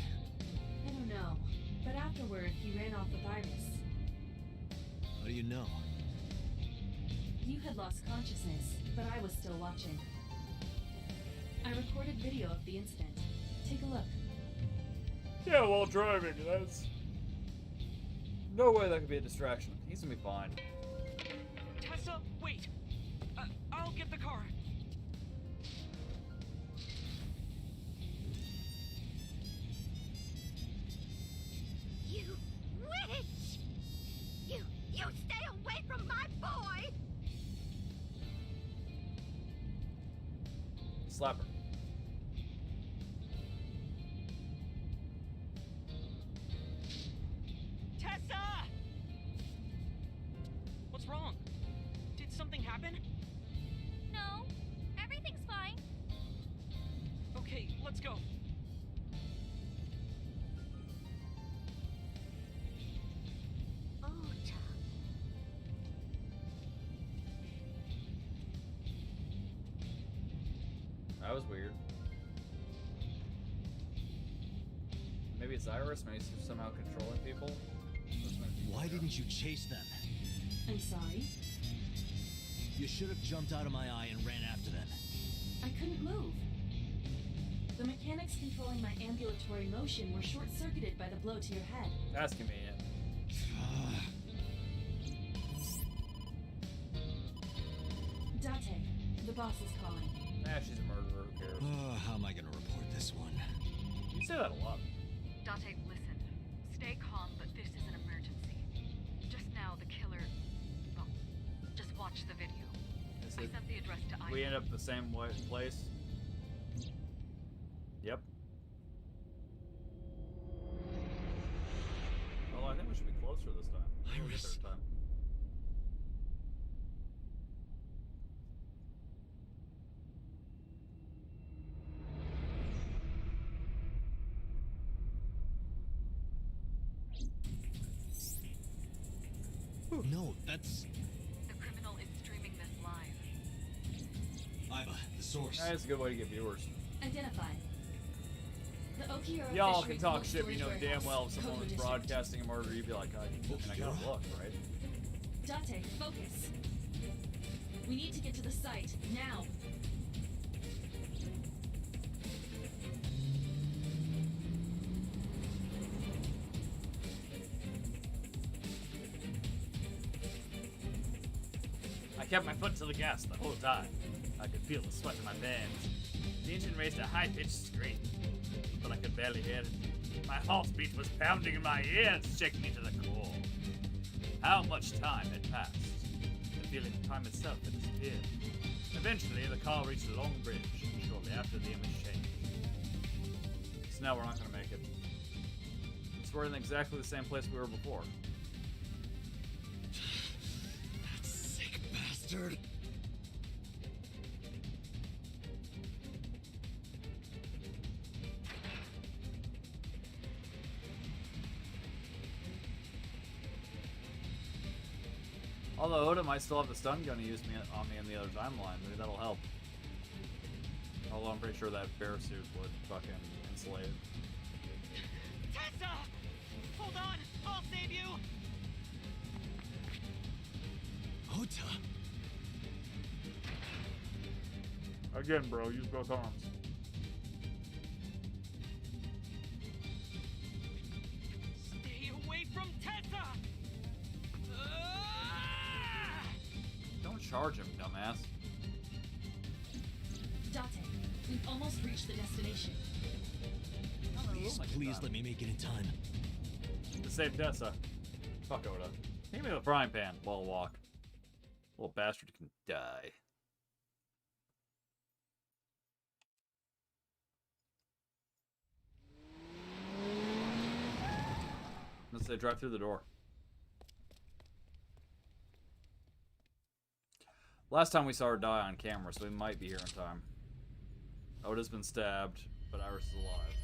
I don't know, but afterward he ran off with Iris. How do you know? You had lost consciousness, but I was still watching. I recorded video of the incident. Take a look. Yeah, while driving, that's... No way that could be a distraction. He's gonna be fine. Tessa, wait! I'll get the car. You witch! You stay away from my boy! Slap her. Tessa! What's wrong? Did something happen? No, everything's fine. Okay, let's go. Ota. That was weird. Maybe it's Iris, maybe she's somehow controlling people. Why didn't you chase them? I'm sorry. You should have jumped out of my eye and ran after them. I couldn't move. The mechanics controlling my ambulatory motion were short-circuited by the blow to your head. That's convenient. Date, the boss is calling. Nah, she's a murderer. Who cares? How am I gonna report this one? You say that a lot. Date, listen. Stay calm, but this is an emergency. Just now, the killer... Well, just watch the video. Is I it- sent the address to Ida. We end up in the same place. Yep. Well, I think we should be closer this time. We'll get there this time. No, that's... The criminal is streaming this live. Iva, the source. That's a good way to get viewers. Identified. The Okiura Y'all fishery can talk cold shit, but you know storage damn well warehouse, if someone Kogo was District. broadcasting a murder, you'd be like, I mean, I gotta look, right? Date, focus. We need to get to the site, now. I kept my foot to the gas the whole time. I could feel the sweat in my veins. The engine raised a high-pitched scream, but I could barely hear it. My heartbeat was pounding in my ears, shaking me to the core. How much time had passed? The feeling of time itself had disappeared. Eventually, the car reached a long bridge, and shortly after, the image changed. So now we're not gonna make it. So we're in exactly the same place we were before. That sick bastard. Although Oda might still have the stun gun he used on me in the other timeline, maybe that'll help. Although I'm pretty sure that bear suit would fucking insulate. Tessa! Hold on! I'll save you! Ota! Again, bro, use both arms. Stay away from Tessa! Don't charge him, dumbass. Date, we've almost reached the destination. Please let me make it in time. To save Tessa. Fuck Oda. Give me the frying pan while I walk. Little bastard can die. gonna say drive through the door. Last time we saw her die on camera, so we might be here in time. Oda's been stabbed, but Iris is alive.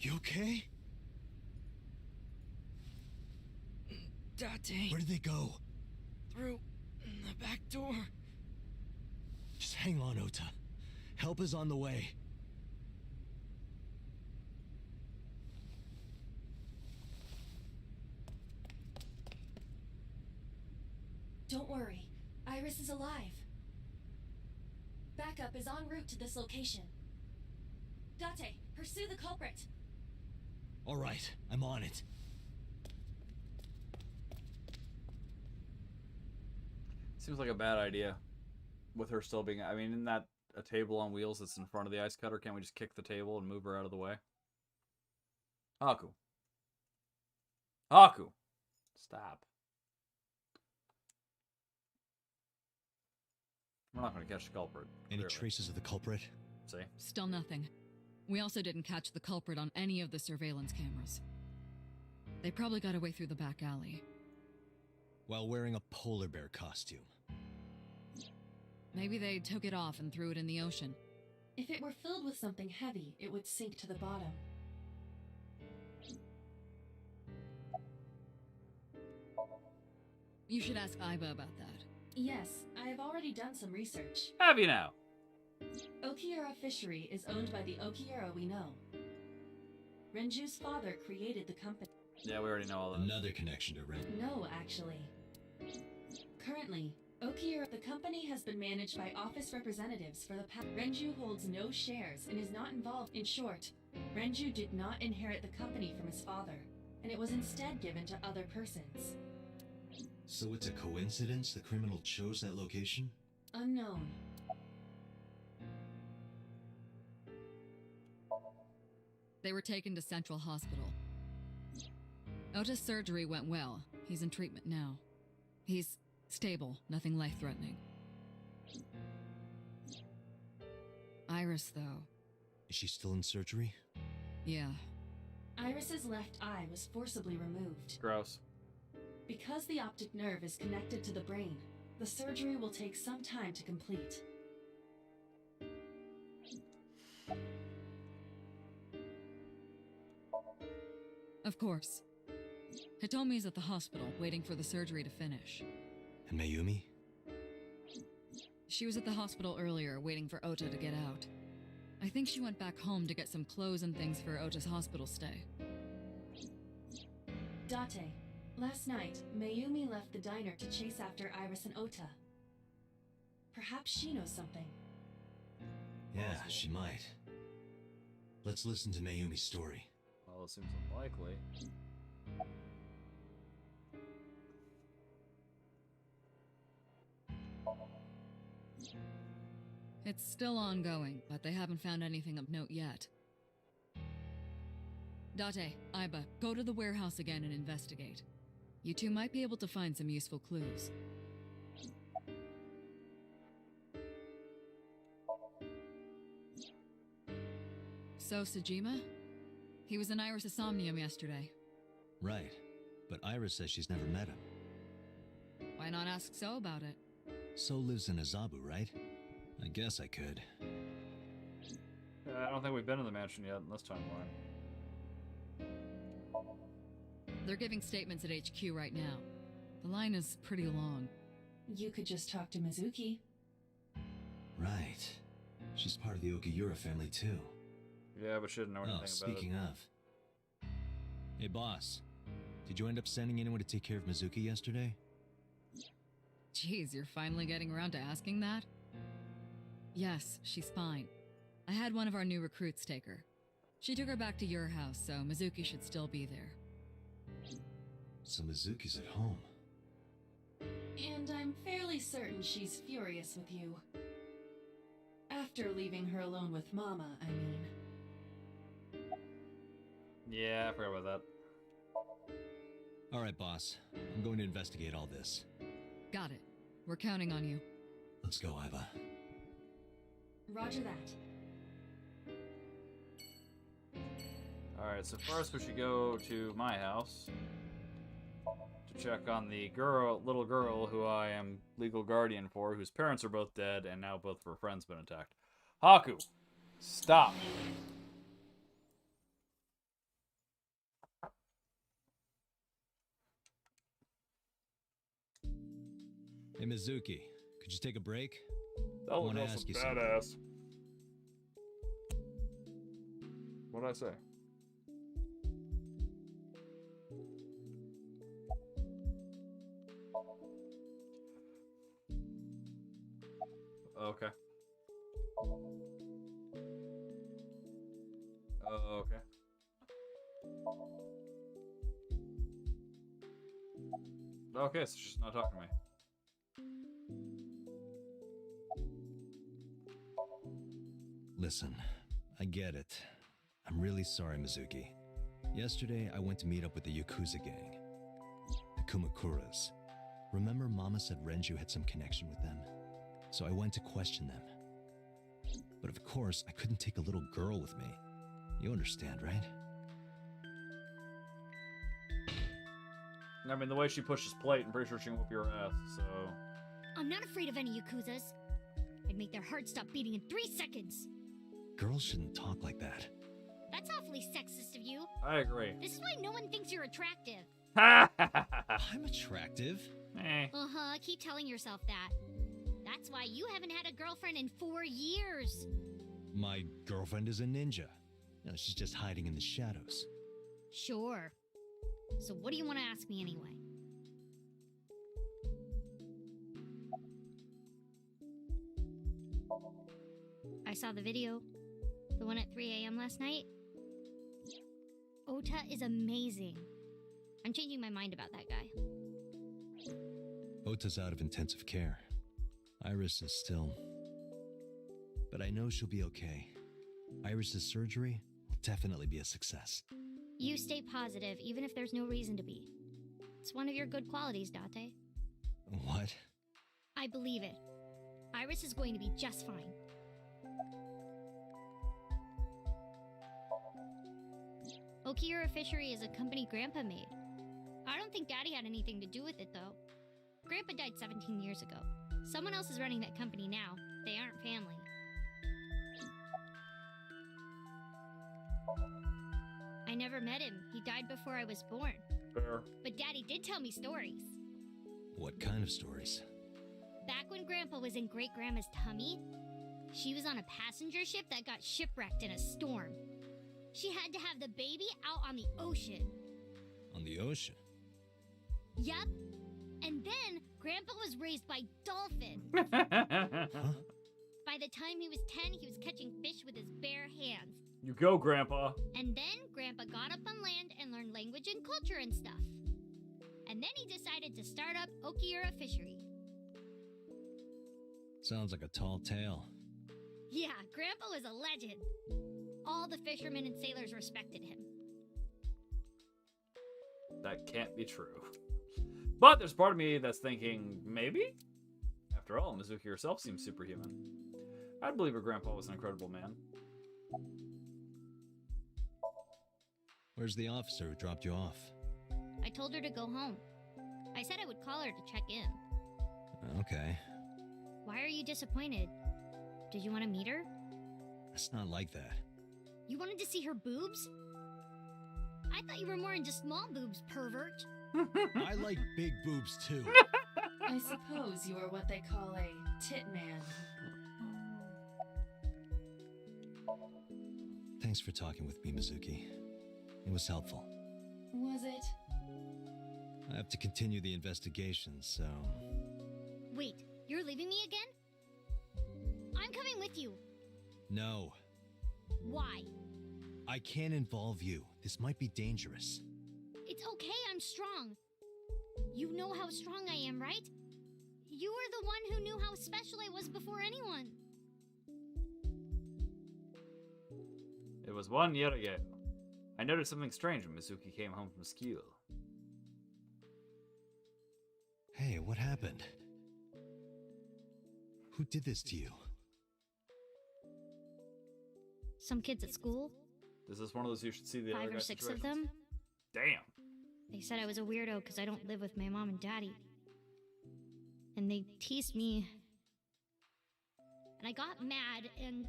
You okay? Date. Where did they go? Through the back door. Just hang on, Ota. Help is on the way. Don't worry. Iris is alive. Backup is en route to this location. Date, pursue the culprit. All right, I'm on it. Seems like a bad idea. With her still being... I mean, isn't that a table on wheels that's in front of the ice cutter? Can't we just kick the table and move her out of the way? Haku. Haku! Stop. We're not going to catch the culprit. Any clearly. traces of the culprit? See? Still nothing. We also didn't catch the culprit on any of the surveillance cameras. They probably got away through the back alley. While wearing a polar bear costume. Maybe they took it off and threw it in the ocean. If it were filled with something heavy, it would sink to the bottom. You should ask Aiba about that. Yes, I have already done some research. Have you now? Okiura Fishery is owned by the Okiura we know. Renju's father created the company. Yeah, we already know all that. Another connection to Ren. No, actually. Currently, Okiura, the company has been managed by office representatives for the past. Renju holds no shares and is not involved. In short, Renju did not inherit the company from his father, and it was instead given to other persons. So it's a coincidence the criminal chose that location? Unknown. They were taken to Central Hospital. Ota's surgery went well. He's in treatment now. He's stable, nothing life-threatening. Iris, though. Is she still in surgery? Yeah. Iris's left eye was forcibly removed. Gross. Because the optic nerve is connected to the brain, the surgery will take some time to complete. Of course. Hitomi's at the hospital, waiting for the surgery to finish. And Mayumi? She was at the hospital earlier, waiting for Ota to get out. I think she went back home to get some clothes and things for Ota's hospital stay. Date, last night, Mayumi left the diner to chase after Iris and Ota. Perhaps she knows something. Yeah, she might. Let's listen to Mayumi's story. Well, it seems unlikely. It's still ongoing, but they haven't found anything of note yet. Date, Aiba, go to the warehouse again and investigate. You two might be able to find some useful clues. So, Sejima? He was in Iris' Somnium yesterday. Right, but Iris says she's never met him. Why not ask So about it? So lives in Azabu, right? I guess I could. I don't think we've been in the mansion yet in this timeline. They're giving statements at HQ right now. The line is pretty long. You could just talk to Mizuki. Right. She's part of the Okiura family, too. Yeah, but she didn't know anything about it. Speaking of. Hey, boss. Did you end up sending anyone to take care of Mizuki yesterday? Jeez, you're finally getting around to asking that? Yes, she's fine. I had one of our new recruits take her. She took her back to your house, so Mizuki should still be there. So Mizuki's at home. And I'm fairly certain she's furious with you. After leaving her alone with Mama, I mean. Yeah, I forgot about that. All right, boss. I'm going to investigate all this. Got it. We're counting on you. Let's go, Aiba. Roger that. Alright, so first we should go to my house to check on the little girl who I am legal guardian for, whose parents are both dead, and now both of her friends been attacked. Haku, stop. Hey, Mizuki, could you take a break? That I was want to awesome, ask you something. badass. What'd I say? Okay. Okay. Okay, so she's not talking to me. Listen, I get it. I'm really sorry, Mizuki. Yesterday, I went to meet up with the Yakuza gang. The Kumakuras. Remember Mama said Renju had some connection with them? So I went to question them. But of course, I couldn't take a little girl with me. You understand, right? I mean, the way she pushes plate, I'm pretty sure she can whoop your ass, so... I'm not afraid of any Yakuzas. I'd make their hearts stop beating in 3 seconds. Girls shouldn't talk like that. That's awfully sexist of you. I agree. This is why no one thinks you're attractive. I'm attractive. Uh-huh, keep telling yourself that. That's why you haven't had a girlfriend in 4 years. My girlfriend is a ninja. No, she's just hiding in the shadows. Sure. So what do you want to ask me anyway? I saw the video. The one at 3 a.m. last night. Ota is amazing. I'm changing my mind about that guy. Ota's out of intensive care. Iris is still... But I know she'll be okay. Iris's surgery will definitely be a success. You stay positive, even if there's no reason to be. It's one of your good qualities, Date. What? I believe it. Iris is going to be just fine. Okiura Fishery is a company Grandpa made. I don't think Daddy had anything to do with it, though. Grandpa died 17 years ago. Someone else is running that company now. They aren't family. I never met him. He died before I was born. Fair. But Daddy did tell me stories. What kind of stories? Back when Grandpa was in Great-Grandma's tummy, she was on a passenger ship that got shipwrecked in a storm. She had to have the baby out on the ocean. On the ocean? Yup. And then Grandpa was raised by dolphins. Huh? By the time he was 10, he was catching fish with his bare hands. You go, Grandpa. And then Grandpa got up on land and learned language and culture and stuff. And then he decided to start up Okiura Fishery. Sounds like a tall tale. Yeah, Grandpa was a legend. All the fishermen and sailors respected him. That can't be true. But there's part of me that's thinking, maybe? After all, Mizuki herself seems superhuman. I'd believe her grandpa was an incredible man. Where's the officer who dropped you off? I told her to go home. I said I would call her to check in. Okay. Why are you disappointed? Did you want to meet her? It's not like that. You wanted to see her boobs? I thought you were more into small boobs, pervert. I like big boobs too. I suppose you are what they call a tit man. Thanks for talking with me, Mizuki. It was helpful. Was it? I have to continue the investigation, so... Wait, you're leaving me again? I'm coming with you. No. Why? I can't involve you. This might be dangerous. It's okay, I'm strong. You know how strong I am, right? You were the one who knew how special I was before anyone. It was 1 year ago. I noticed something strange when Mizuki came home from school. Hey, what happened? Who did this to you? Some kids at school. Is this one of those you should see the 5 other or guy's 6 of situations? them. Damn. They said I was a weirdo because I don't live with my mom and daddy. And they teased me. And I got mad and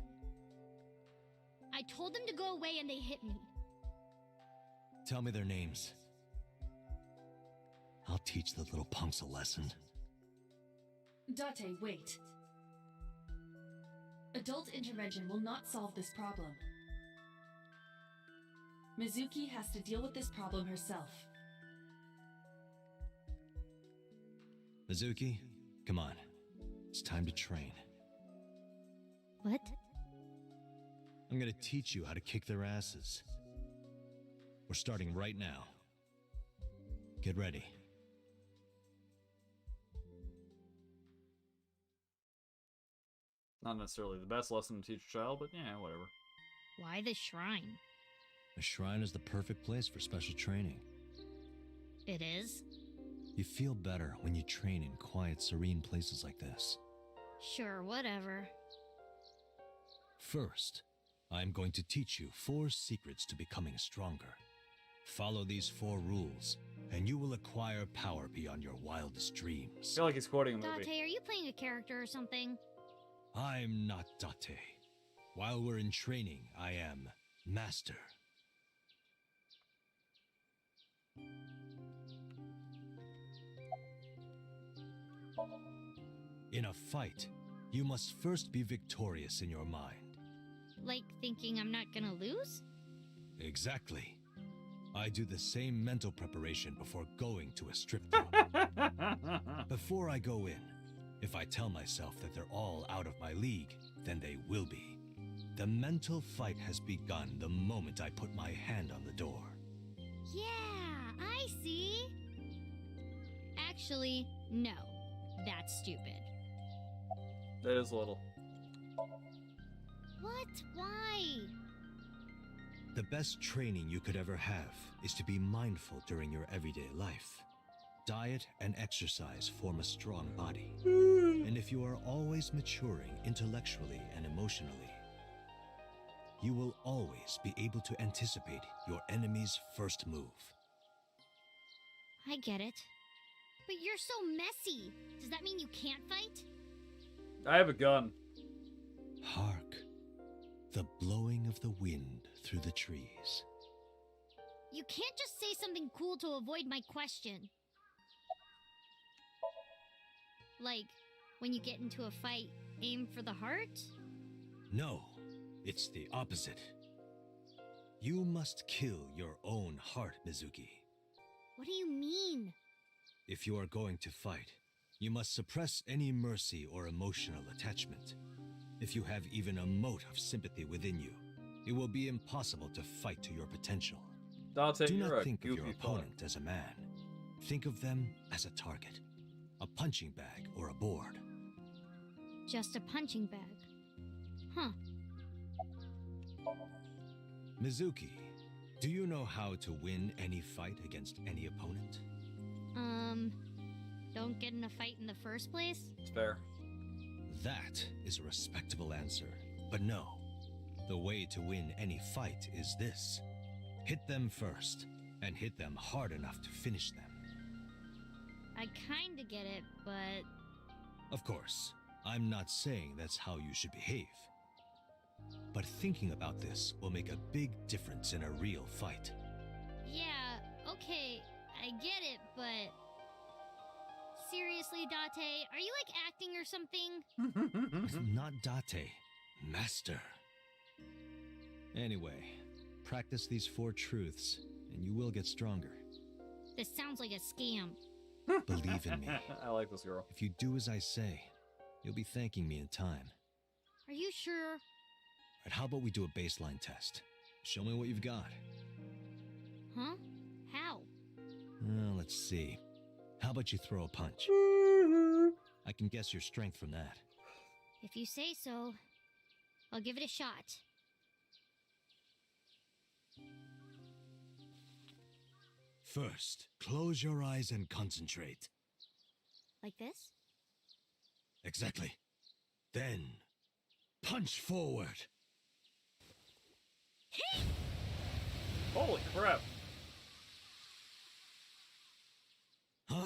I told them to go away and they hit me. Tell me their names. I'll teach the little punks a lesson. Date, wait. Adult intervention will not solve this problem. Mizuki has to deal with this problem herself. Mizuki, come on. It's time to train. What? I'm gonna teach you how to kick their asses. We're starting right now. Get ready. Not necessarily the best lesson to teach a child, but yeah, whatever. Why the shrine? A shrine is the perfect place for special training. It is? You feel better when you train in quiet, serene places like this. Sure, whatever. First, I'm going to teach you 4 secrets to becoming stronger. Follow these 4 rules, and you will acquire power beyond your wildest dreams. I feel like he's quoting a movie. Date, are you playing a character or something? I'm not Date. While we're in training, I am Master. In a fight, you must first be victorious in your mind. Like thinking I'm not gonna lose? Exactly. I do the same mental preparation before going to a strip club. Before I go in, if I tell myself that they're all out of my league, then they will be. The mental fight has begun the moment I put my hand on the door. Yeah, I see. Actually, no. That's stupid. That is a little. What? Why? The best training you could ever have is to be mindful during your everyday life. Diet and exercise form a strong body. And if you are always maturing intellectually and emotionally, you will always be able to anticipate your enemy's first move. I get it. But you're so messy. Does that mean you can't fight? I have a gun. Hark, the blowing of the wind through the trees. You can't just say something cool to avoid my question. Like, when you get into a fight, aim for the heart? No, it's the opposite. You must kill your own heart, Mizuki. What do you mean? If you are going to fight, you must suppress any mercy or emotional attachment. If you have even a mote of sympathy within you, it will be impossible to fight to your potential. Date, Do you're not a think of your goofy opponent as a man. Think of them as a target, a punching bag or a board. Just a punching bag. Huh. Mizuki, do you know how to win any fight against any opponent? Don't get in a fight in the first place? It's fair. That is a respectable answer. But no, the way to win any fight is this. Hit them first, and hit them hard enough to finish them. I kinda get it, but... Of course, I'm not saying that's how you should behave. But thinking about this will make a big difference in a real fight. Yeah, okay, I get it, but... Seriously, Date, are you like acting or something? Not Date, Master. Anyway, practice these 4 truths, and you will get stronger. This sounds like a scam. Believe in me. I like this girl. If you do as I say, you'll be thanking me in time. Are you sure? And how about we do a baseline test? Show me what you've got. Huh? How? Well, let's see. How about you throw a punch? I can guess your strength from that. If you say so, I'll give it a shot. First, close your eyes and concentrate. Like this? Exactly. Then, punch forward. Hey! Holy crap. Huh?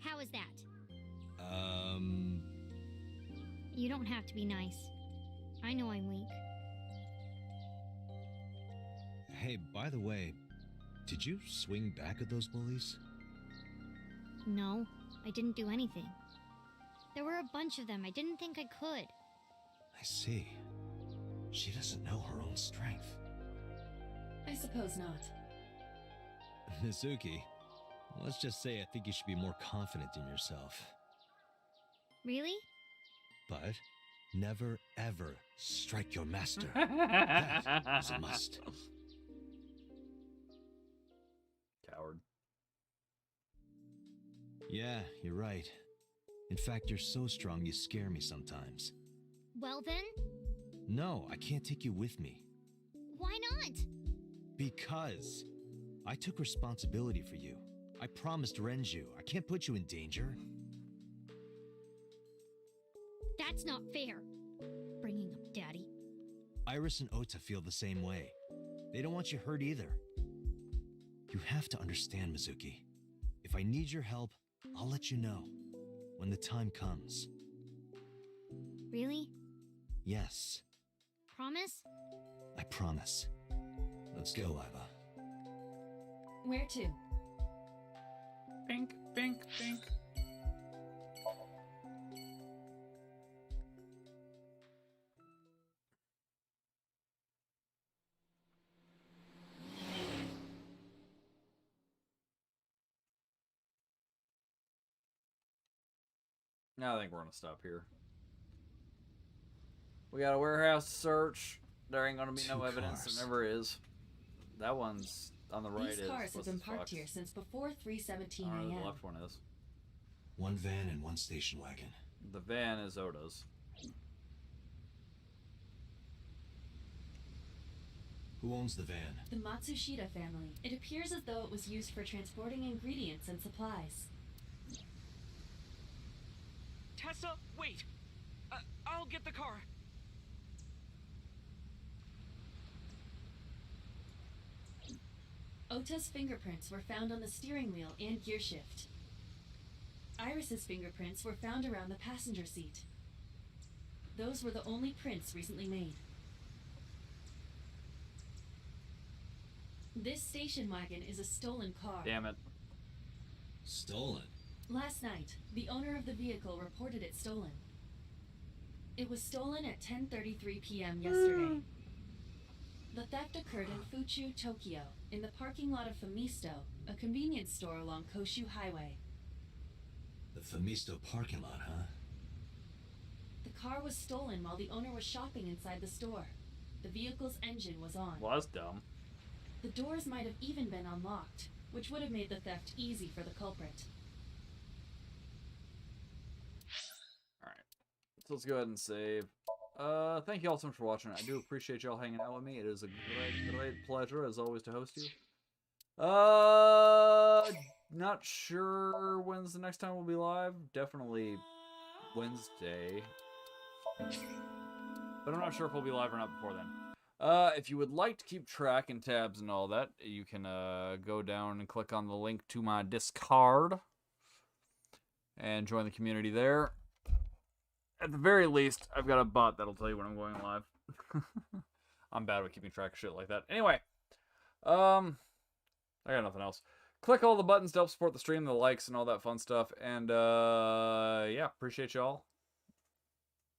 How is that? You don't have to be nice. I know I'm weak. Hey, by the way, did you swing back at those bullies? No, I didn't do anything. There were a bunch of them. I didn't think I could. I see. She doesn't know her own strength. I suppose not. Mizuki, let's just say I think you should be more confident in yourself. Really? But never ever strike your master. That is a must. Coward. Yeah, you're right. In fact, you're so strong you scare me sometimes. Well then, No, I can't take you with me. why not? Because I took responsibility for you. I promised Renju. I can't put you in danger. That's not fair. Bringing up Daddy. Iris and Ota feel the same way. They don't want you hurt either. You have to understand, Mizuki. If I need your help, I'll let you know. When the time comes. Really? Yes, Promise? I promise. Let's go, Iva. Where to? Bink, bink, bink. I think we're gonna stop here. We got a warehouse search. There ain't gonna be no Two evidence. cars. There never is. That one's on the right. These is cars have what's been the parked fuck? here since before 3:17 I don't know who a.m. the left one is. One van and one station wagon. The van is Oda's. Who owns the van? The Matsushita family. It appears as though it was used for transporting ingredients and supplies. Tessa, wait! I'll get the car. Ota's fingerprints were found on the steering wheel and gearshift. Iris's fingerprints were found around the passenger seat. Those were the only prints recently made. This station wagon is a stolen car. Damn it. Stolen? Last night, the owner of the vehicle reported it stolen. It was stolen at 10:33 p.m. yesterday. The theft occurred in Fuchu, Tokyo, in the parking lot of Famisto, a convenience store along Koshu Highway. The Famisto parking lot, huh? The car was stolen while the owner was shopping inside the store. The vehicle's engine was on. Well, that's dumb. The doors might have even been unlocked, which would have made the theft easy for the culprit. Alright. So let's go ahead and save. Thank you all so much for watching. I do appreciate y'all hanging out with me. It is a great pleasure, as always, to host you. Not sure when's the next time we'll be live. Definitely Wednesday. But I'm not sure if we'll be live or not before then. If you would like to keep track and tabs and all that, you can go down and click on the link to my Discord and join the community there. At the very least, I've got a bot that'll tell you when I'm going live. I'm bad with keeping track of shit like that. Anyway, I got nothing else. Click all the buttons to help support the stream, the likes, and all that fun stuff. And, yeah, appreciate y'all.